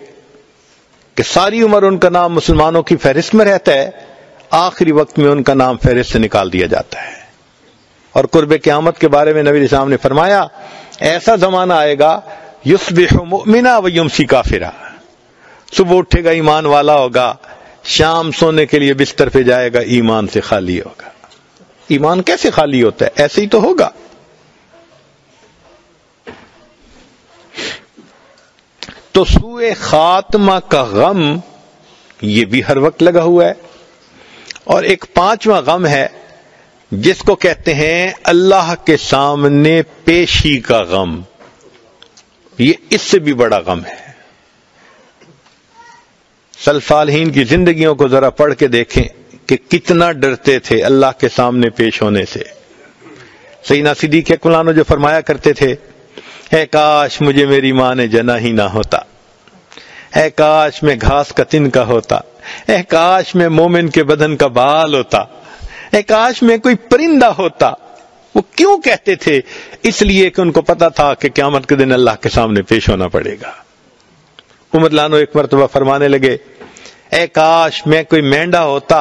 کہ ساری عمر ان کا نام مسلمانوں کی فہرست میں رہتا ہے، آخری وقت میں ان کا نام فہرست سے نکال دیا جاتا ہے. اور قرب قیامت کے بارے میں نبی علیہ السلام نے فرمایا ایسا زمانہ آئے گا یصبح مؤمنا و یمسی کافرا، صبح اٹھے گا ایمان والا ہوگا، شام سونے کے لیے بستر پہ جائے گا ایمان سے خالی ہوگا. ایمان کیسے خالی ہوتا ہے؟ ایسے ہی تو ہوگا. تو سوء خاتمہ کا غم یہ بھی ہر وقت لگا ہوا ہے. اور ایک پانچواں غم ہے جس کو کہتے ہیں اللہ کے سامنے پیشی کا غم. یہ اس سے بھی بڑا غم ہے. سلف صالحین کی زندگیوں کو ذرا پڑھ کے دیکھیں کہ کتنا ڈرتے تھے اللہ کے سامنے پیش ہونے سے. سیدنا صدیق اکبر جو فرمایا کرتے تھے اے کاش مجھے میری ماں نے جنا ہی نہ ہوتا، اے کاش میں گھاس کا تن کا ہوتا، اے کاش میں مومن کے بدن کا بال ہوتا، اے کاش میں کوئی پرندہ ہوتا. وہ کیوں کہتے تھے؟ اس لیے کہ ان کو پتا تھا کہ قیامت کے دن اللہ کے سامنے پیش ہونا پڑے گا. عمر لانو ایک مرتبہ فرمانے لگے اے کاش میں کوئی مینڈا ہوتا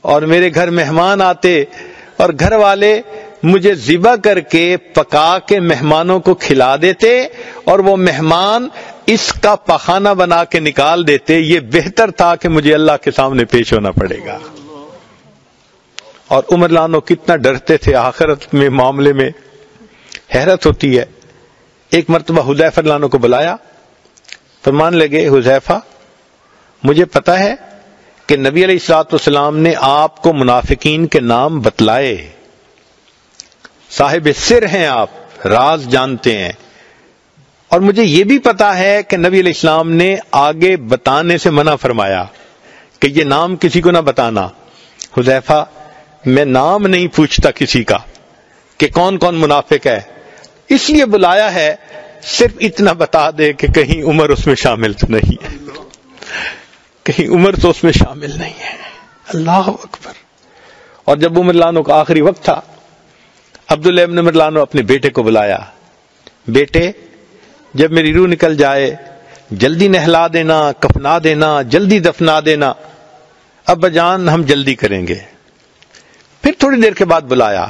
اور میرے گھر مہمان آتے اور گھر والے مجھے ذبح کر کے پکا کے مہمانوں کو کھلا دیتے اور وہ مہمان اس کا پخانہ بنا کے نکال دیتے، یہ بہتر تھا کہ مجھے اللہ کے سامنے پیش ہونا پڑے گا. اور عمر لانو کتنا ڈرتے تھے آخرت میں معاملے میں، حیرت ہوتی ہے. ایک مرتبہ حذیفہ لانو کو بلایا، فرمان لگے حذیفہ مجھے پتا ہے کہ نبی علیہ الصلوۃ والسلام نے آپ کو منافقین کے نام بتلائے، صاحب سر ہیں آپ، راز جانتے ہیں، اور مجھے یہ بھی پتا ہے کہ نبی علیہ السلام نے آگے بتانے سے منع فرمایا کہ یہ نام کسی کو نہ بتانا. حذیفہ میں نام نہیں پوچھتا کسی کا کہ کون کون منافق ہے، اس لیے بلایا ہے صرف اتنا بتا دے کہ کہیں عمر اس میں شامل تو نہیں ہے، کہیں عمر تو اس میں شامل نہیں ہے. اللہ اکبر. اور جب عمر لانو کا آخری وقت تھا، عبداللہ ابن عمر لانو اپنے بیٹے کو بلایا، بیٹے جب میری روح نکل جائے جلدی نہلا دینا، کفنا دینا، جلدی دفنا دینا. ابا جان ہم جلدی کریں گے. پھر تھوڑی دیر کے بعد بلایا،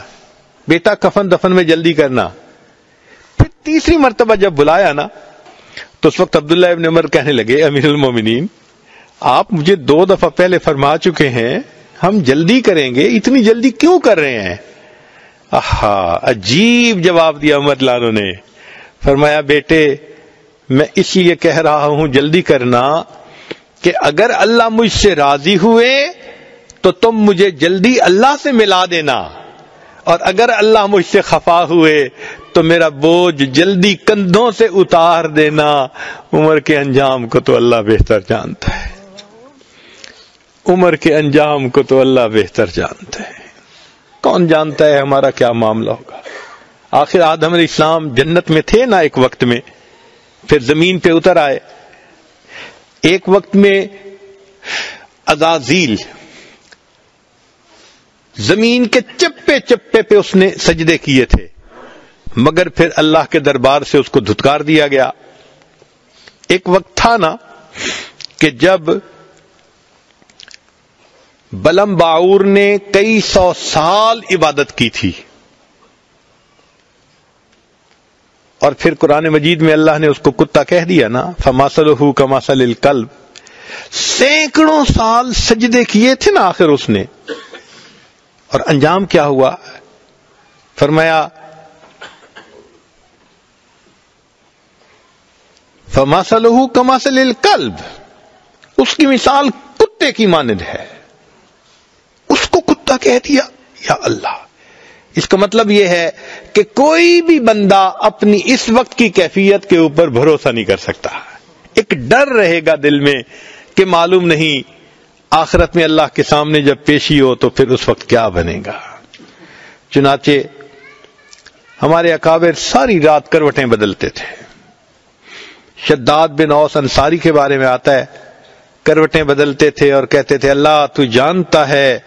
بیٹا کفن دفن میں جلدی کرنا. پھر تیسری مرتبہ جب بلایا نا تو اس وقت عبداللہ ابن عمر کہنے لگے امیر المومنین آپ مجھے 2 دفعہ پہلے فرما چکے ہیں ہم جلدی کریں گے، اتنی جلدی کیوں کر رہے ہیں؟ عجیب جواب دیا عمر لانو نے. فرمایا بیٹے میں اس لیے کہہ رہا ہوں جلدی کرنا کہ اگر اللہ مجھ سے راضی ہوئے تو تم مجھے جلدی اللہ سے ملا دینا، اور اگر اللہ مجھ سے خفا ہوئے تو میرا بوجھ جلدی کندھوں سے اتار دینا. عمر کے انجام کو تو اللہ بہتر جانتا ہے، عمر کے انجام کو تو اللہ بہتر جانتا ہے. کون جانتا ہے ہمارا کیا معاملہ ہوگا. آخر آدم علیہ السلام جنت میں تھے نا ایک وقت میں، پھر زمین پہ اتر آئے. ایک وقت میں عزازیل زمین کے چپے چپے پہ اس نے سجدے کیے تھے، مگر پھر اللہ کے دربار سے اس کو دھتکار دیا گیا. ایک وقت تھا نا کہ جب بلم باعور نے کئی 100 سال عبادت کی تھی، اور پھر قرآن مجید میں اللہ نے اس کو کتا کہہ دیا نا فَمَثَلُهُ كَمَثَلِ الْكَلْبِ. سینکڑوں سال سجدے کیے تھے نا آخر اس نے، اور انجام کیا ہوا؟ فرمایا فَمَثَلُهُ كَمَثَلِ الْكَلْبِ، اس کی مثال کتے کی مانند ہے. اللہ کہہ دیا، یا اللہ۔ اس کا مطلب یہ ہے کہ کوئی بھی بندہ اپنی اس وقت کی کیفیت کے اوپر بھروسہ نہیں کر سکتا، ایک ڈر رہے گا دل میں کہ معلوم نہیں آخرت میں اللہ کے سامنے جب پیشی ہو تو پھر اس وقت کیا بنے گا۔ چنانچہ ہمارے اکابر ساری رات کروٹیں بدلتے تھے۔ شداد بن اوس انصاری کے بارے میں آتا ہے، کروٹیں بدلتے تھے اور کہتے تھے اللہ تو جانتا ہے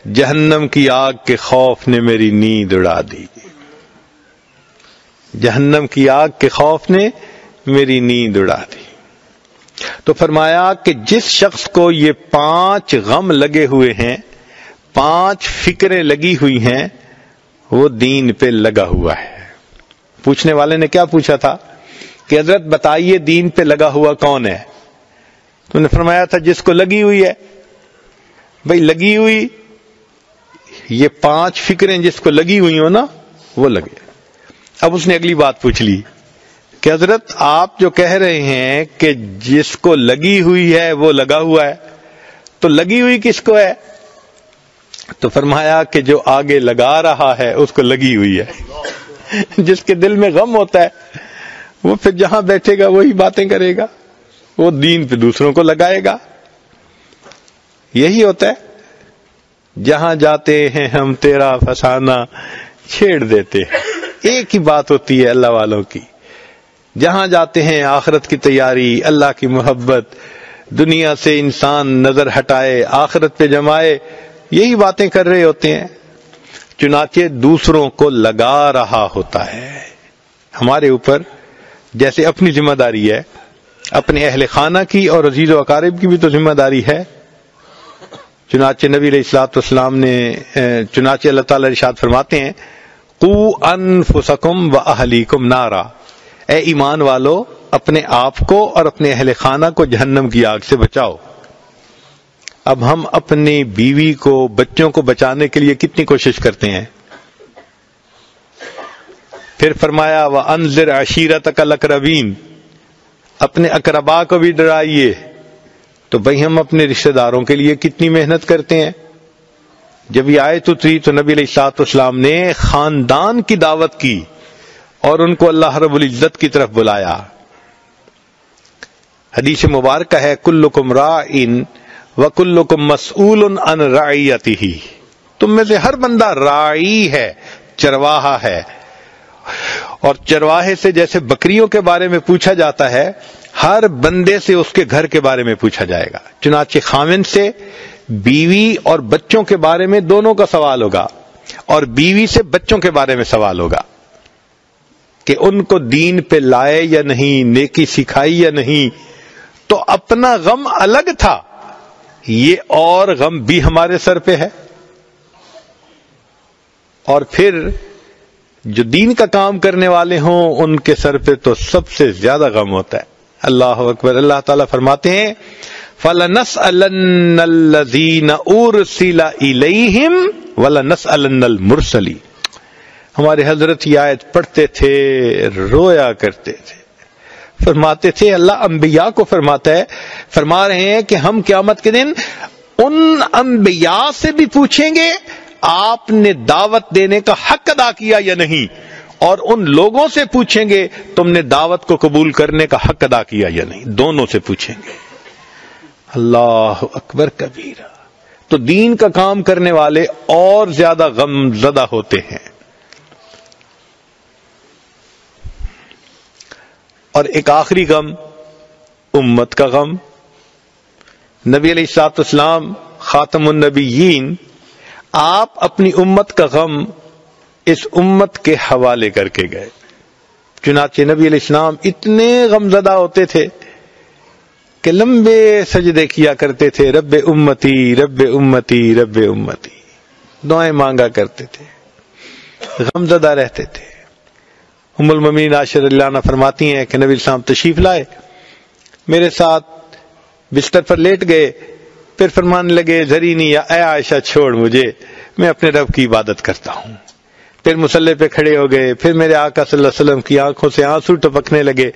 جہنم کی آگ کے خوف نے میری نیند اڑا دی، جہنم کی آگ کے خوف نے میری نیند اڑا دی۔ تو فرمایا کہ جس شخص کو یہ 5 غم لگے ہوئے ہیں، 5 فکریں لگی ہوئی ہیں، وہ دین پہ لگا ہوا ہے۔ پوچھنے والے نے کیا پوچھا تھا کہ حضرت بتائیے دین پہ لگا ہوا کون ہے؟ تو نے فرمایا تھا جس کو لگی ہوئی ہے۔ بھئی لگی ہوئی، یہ 5 فکریں جس کو لگی ہوئی ہو نا وہ لگے۔ اب اس نے اگلی بات پوچھ لی کہ حضرت آپ جو کہہ رہے ہیں کہ جس کو لگی ہوئی ہے وہ لگا ہوا ہے، تو لگی ہوئی کس کو ہے؟ تو فرمایا کہ جو آگے لگا رہا ہے اس کو لگی ہوئی ہے۔ جس کے دل میں غم ہوتا ہے وہ پھر جہاں بیٹھے گا وہی باتیں کرے گا، وہ دین پہ دوسروں کو لگائے گا۔ یہی ہوتا ہے، جہاں جاتے ہیں ہم تیرا فسانہ چھیڑ دیتے ہیں۔ ایک ہی بات ہوتی ہے اللہ والوں کی، جہاں جاتے ہیں آخرت کی تیاری، اللہ کی محبت، دنیا سے انسان نظر ہٹائے آخرت پہ جمائے، یہی باتیں کر رہے ہوتے ہیں۔ چنانچہ دوسروں کو لگا رہا ہوتا ہے۔ ہمارے اوپر جیسے اپنی ذمہ داری ہے، اپنے اہل خانہ کی اور عزیز و اقارب کی بھی تو ذمہ داری ہے۔ چنانچہ نبی علیہ الصلوۃ والسلام نے چنانچہ اللہ تعالیٰ ارشاد فرماتے ہیں قوا انفسکم واہلیکم نارا، اے ایمان والو اپنے آپ کو اور اپنے اہل خانہ کو جہنم کی آگ سے بچاؤ۔ اب ہم اپنی بیوی کو، بچوں کو بچانے کے لیے کتنی کوشش کرتے ہیں۔ پھر فرمایا وَأَنذِرْ عَشِيرَتَكَ الْأَقْرَبِينَ، اپنے اقربا کو بھی ڈرائیے۔ تو بھئی ہم اپنے رشتہ داروں کے لیے کتنی محنت کرتے ہیں۔ جب یہ آیت اتری تو نبی علیہ الصلوۃ والسلام نے خاندان کی دعوت کی اور ان کو اللہ رب العزت کی طرف بلایا۔ حدیث مبارکہ ہے کلکم راعٍ وکلکم مسئول عن رعیتہ، تم میں سے ہر بندہ راعی ہے، چرواہا ہے، اور چرواہے سے جیسے بکریوں کے بارے میں پوچھا جاتا ہے، ہر بندے سے اس کے گھر کے بارے میں پوچھا جائے گا۔ چنانچہ خاوند سے بیوی اور بچوں کے بارے میں دونوں کا سوال ہوگا، اور بیوی سے بچوں کے بارے میں سوال ہوگا کہ ان کو دین پہ لائے یا نہیں، نیکی سکھائی یا نہیں۔ تو اپنا غم الگ تھا، یہ اور غم بھی ہمارے سر پہ ہے۔ اور پھر جو دین کا کام کرنے والے ہوں ان کے سر پہ تو سب سے زیادہ غم ہوتا ہے۔ اللہ اکبر۔ اللہ تعالیٰ فرماتے ہیں فَلَنَسْأَلَنَّ الَّذِينَ أُرْسِلَ إِلَيْهِمْ وَلَنَسْأَلَنَّ الْمُرْسَلِينَ۔ ہمارے حضرت یہ آیت پڑھتے تھے، رویا کرتے تھے، فرماتے تھے اللہ انبیاء کو فرما رہے ہیں کہ ہم قیامت کے دن ان انبیاء سے بھی پوچھیں گے آپ نے دعوت دینے کا حق ادا کیا یا نہیں، اور ان لوگوں سے پوچھیں گے تم نے دعوت کو قبول کرنے کا حق ادا کیا یا نہیں، دونوں سے پوچھیں گے۔ اللہ اکبر کبیرہ۔ تو دین کا کام کرنے والے اور زیادہ غم زدہ ہوتے ہیں۔ اور ایک آخری غم، امت کا غم۔ نبی علیہ الصلوۃ والسلام خاتم النبیین، آپ اپنی امت کا غم اس امت کے حوالے کر کے گئے۔ چنانچہ نبی علیہ السلام اتنے غم زدہ ہوتے تھے کہ لمبے سجدے کیا کرتے تھے، رب امتی رب امتی رب امتی، دعائیں مانگا کرتے تھے، غم زدہ رہتے تھے۔ ام المومنین عائشہ رضی اللہ عنہا فرماتی ہیں کہ نبی السلام تشریف لائے، میرے ساتھ بستر پر لیٹ گئے، پھر فرمانے لگے ذرینی یا اے عائشہ چھوڑ مجھے، میں اپنے رب کی عبادت کرتا ہوں۔ پھر مصلی پہ کھڑے ہو گئے، پھر میرے آقا صلی اللہ علیہ وسلم کی آنکھوں سے آنسو ٹپکنے لگے۔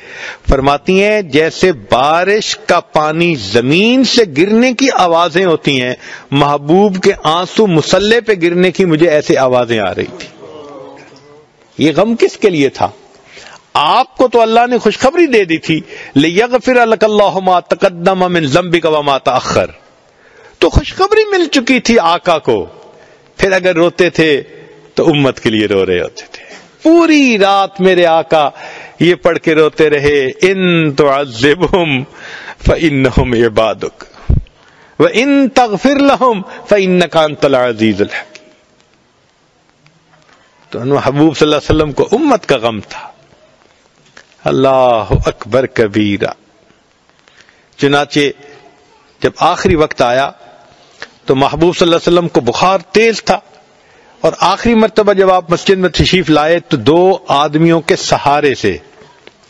فرماتی ہیں جیسے بارش کا پانی زمین سے گرنے کی آوازیں ہوتی ہیں، محبوب کے آنسو مصلی پہ گرنے کی مجھے ایسے آوازیں آ رہی تھی۔ یہ غم کس کے لیے تھا؟ آپ کو تو اللہ نے خوشخبری دے دی تھی، لِيَغْفِرَ لَكَ اللَّهُ مَا تَقَدَّمَ مِن ذَنبِكَ وَمَا تَأَخَّرَ، تو خوشخبری مل چکی تھی آقا کو۔ پھر اگر روتے تھے تو امت کے لیے رو رہے ہوتے تھے۔ پوری رات میرے آقا یہ پڑھ کے روتے رہے، ان تعذبہم فإنہم عبادک وإن تغفر لہم فإنک انت العزیز الحکیم۔ تو محبوب صلی اللہ علیہ وسلم کو امت کا غم تھا۔ اللہ اکبر کبیرہ۔ چنانچہ جب آخری وقت آیا تو محبوب صلی اللہ علیہ وسلم کو بخار تیز تھا، اور آخری مرتبہ جب آپ مسجد میں تشریف لائے تو 2 آدمیوں کے سہارے سے،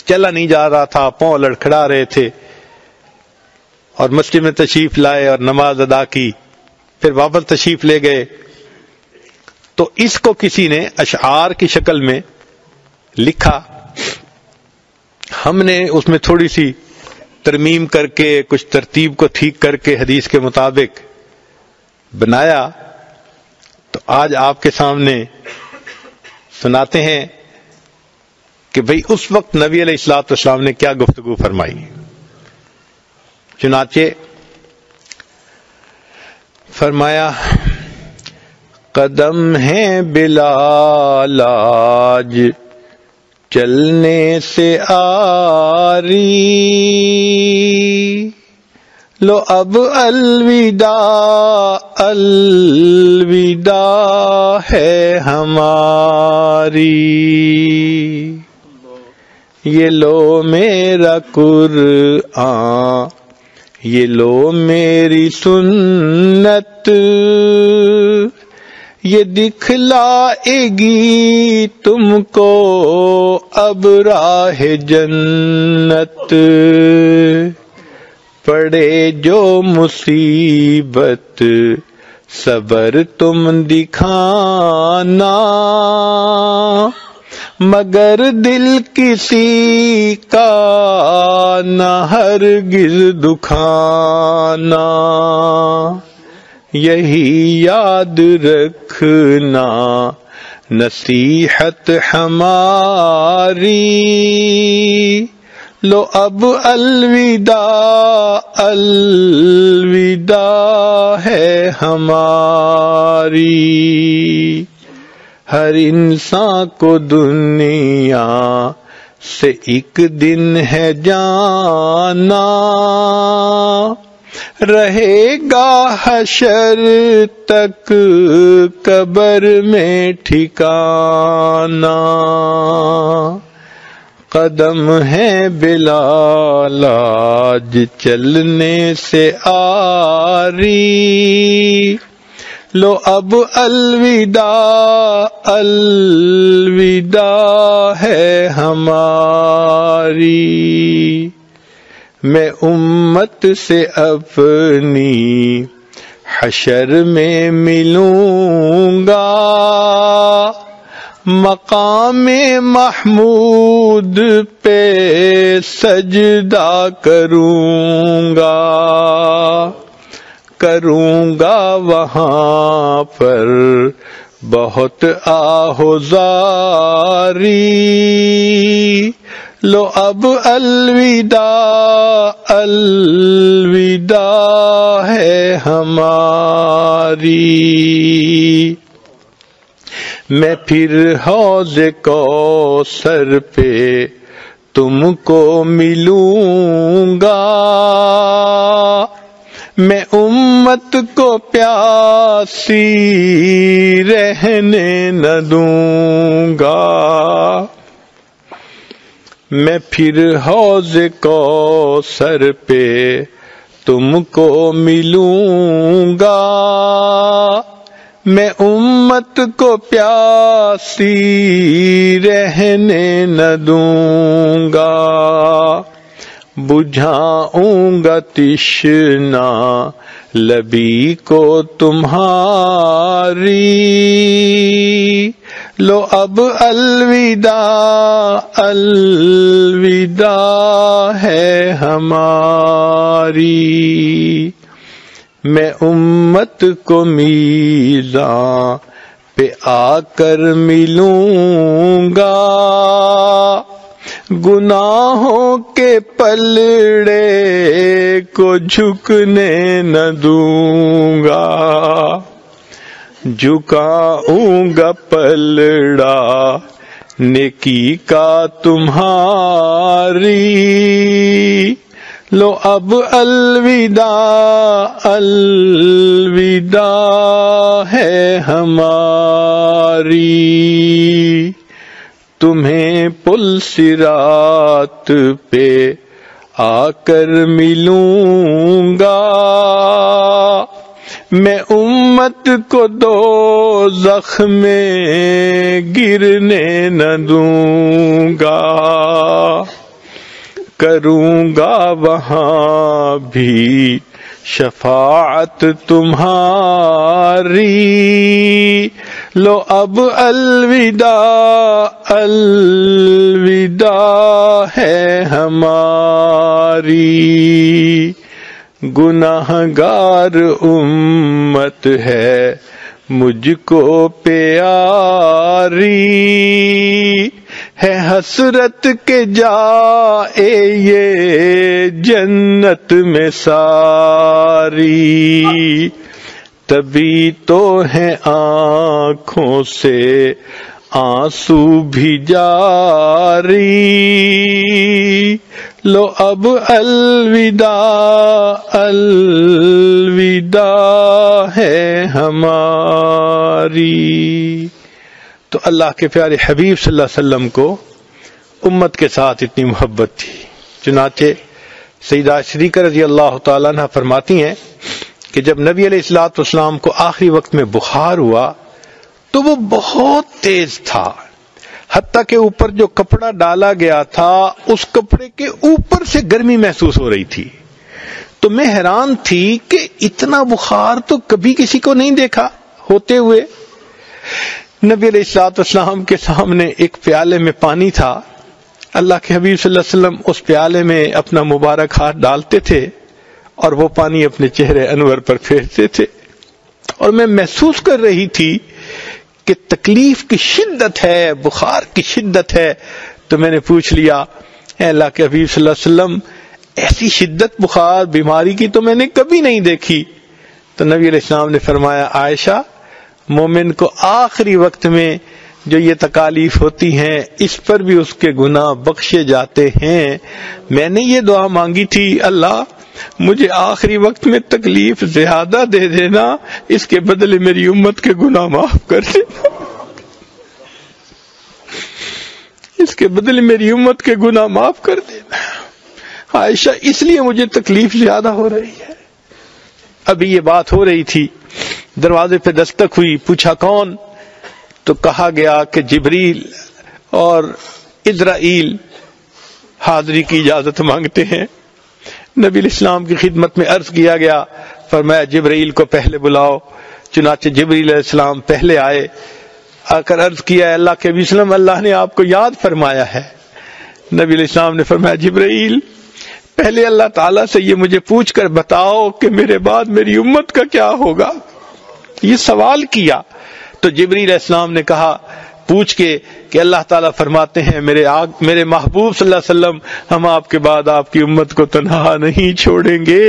چلا نہیں جا رہا تھا، پاؤں لڑکھڑا رہے تھے، اور مسجد میں تشریف لائے اور نماز ادا کی، پھر واپس تشریف لے گئے۔ تو اس کو کسی نے اشعار کی شکل میں لکھا، ہم نے اس میں تھوڑی سی ترمیم کر کے، کچھ ترتیب کو ٹھیک کر کے حدیث کے مطابق بنایا، تو آج آپ کے سامنے سناتے ہیں کہ بھئی اس وقت نبی علیہ الصلوۃ والسلام نے کیا گفتگو فرمائی۔ چنانچہ فرمایا، قدم ہے بلال آج چلنے سے آری، لو اب الوداع الوداع ہے ہماری، یہ لو میرا قرآن، یہ لو میری سنت، یہ دکھلائے گی تم کو اب راہ جنت، پڑے جو مصیبت صبر تم دکھانا، مگر دل کسی کا نہ ہرگز دکھانا، یہی یاد رکھنا نصیحت ہماری، لو اب الوداع الوداع ہے ہماری، ہر انسان کو دنیا سے ایک دن ہے جانا، رہے گا حشر تک قبر میں ٹھکانا، قدم ہے بلال آج چلنے سے آری، لو اب الوداع الوداع ہے ہماری، میں امت سے اپنی حشر میں ملوں گا، مقام محمود پہ سجدہ کروں گا وہاں پر بہت آہوزاری، لو اب الوداع الوداع ہے ہماری، میں پھر حوض کوثر پہ تم کو ملوں گا، میں امت کو پیاسی رہنے نہ دوں گا، میں پھر حوض کوثر پہ تم کو ملوں گا، میں امت کو پیاسی رہنے نہ دوں گا، بجھاؤں گا تشنا لبی کو تمہاری، لو اب الوداع الوداع ہے ہماری، میں امت کو میزاں پہ آ کر ملوں گا، گناہوں کے پلڑے کو جھکنے نہ دوں گا، جھکاؤں گا پلڑا نیکی کا تمہاری، لو اب الوداع الوداع ہے ہماری، تمہیں پل صراط پہ آ کر ملوں گا، میں امت کو دوزخ میں گرنے نہ دوں گا، کروں گا وہاں بھی شفاعت تمہاری، لو اب الوداع الوداع ہے ہماری، گناہگار امت ہے مجھ کو پیاری، ہے حسرت کے جائے یہ جنت میں ساری، تبھی تو ہے آنکھوں سے آنسو بھی جاری، لو اب الوداع الوداع ہے ہماری۔ تو اللہ کے پیارے حبیب صلی اللہ علیہ وسلم کو امت کے ساتھ اتنی محبت تھی، چنانچہ سیدہ شریکہ رضی اللہ تعالیٰ عنہ فرماتی ہیں کہ جب نبی علیہ الصلوۃ والسلام کو آخری وقت میں بخار ہوا تو وہ بہت تیز تھا، حتیٰ کہ اوپر جو کپڑا ڈالا گیا تھا اس کپڑے کے اوپر سے گرمی محسوس ہو رہی تھی۔ تو میں حیران تھی کہ اتنا بخار تو کبھی کسی کو نہیں دیکھا ہوتے ہوئے۔ نبی علیہ الصلوۃ والسلام کے سامنے ایک پیالے میں پانی تھا، اللہ کے حبیب صلی اللہ علیہ وسلم اس پیالے میں اپنا مبارک ہاتھ ڈالتے تھے اور وہ پانی اپنے چہرے انور پر پھیرتے تھے، اور میں محسوس کر رہی تھی کہ تکلیف کی شدت ہے، بخار کی شدت ہے۔ تو میں نے پوچھ لیا، اے اللہ کے حبیب صلی اللہ علیہ وسلم، ایسی شدت بخار بیماری کی تو میں نے کبھی نہیں دیکھی۔ تو نبی علیہ السلام نے فرمایا، عائشہ، مومن کو آخری وقت میں جو یہ تکالیف ہوتی ہیں اس پر بھی اس کے گناہ بخشے جاتے ہیں۔ میں نے یہ دعا مانگی تھی، اللہ مجھے آخری وقت میں تکلیف زیادہ دے دینا، اس کے بدلے میری امت کے گناہ معاف کر دینا، اس کے بدلے میری امت کے گناہ معاف کر دینا۔ عائشہ، اس لیے مجھے تکلیف زیادہ ہو رہی ہے۔ ابھی یہ بات ہو رہی تھی، دروازے پہ دستک ہوئی، پوچھا کون؟ تو کہا گیا کہ جبریل اور اسرائیل حاضری کی اجازت مانگتے ہیں۔ نبی علیہ السلام کی خدمت میں عرض کیا گیا، فرمایا جبریل کو پہلے بلاؤ۔ چنانچہ جبریل علیہ السلام پہلے آئے، آ کر عرض کیا، اللہ کے نبی صلی اللہ علیہ وسلم، اللہ نے آپ کو یاد فرمایا ہے۔ نبی علیہ السلام نے فرمایا، جبریل پہلے اللہ تعالیٰ سے یہ مجھے پوچھ کر بتاؤ کہ میرے بعد میری امت کا کیا ہوگا۔ یہ سوال کیا تو جبریل علیہ السلام نے کہا پوچھ کے کہ اللہ تعالیٰ فرماتے ہیں، میرے محبوب صلی اللہ علیہ وسلم، ہم آپ کے بعد آپ کی امت کو تنہا نہیں چھوڑیں گے۔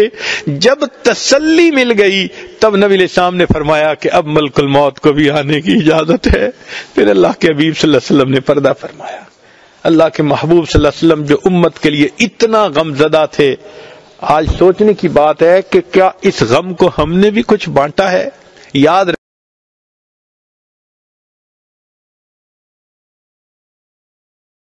جب تسلی مل گئی تب نبی علیہ السلام نے فرمایا کہ اب ملک الموت کو بھی آنے کی اجازت ہے۔ پھر اللہ کے حبیب صلی اللہ علیہ وسلم نے پردہ فرمایا۔ اللہ کے محبوب صلی اللہ علیہ وسلم جو امت کے لیے اتنا غم زدہ تھے، آج سوچنے کی بات ہے کہ کیا اس غم کو ہم نے بھی کچھ بانٹا ہے؟ یاد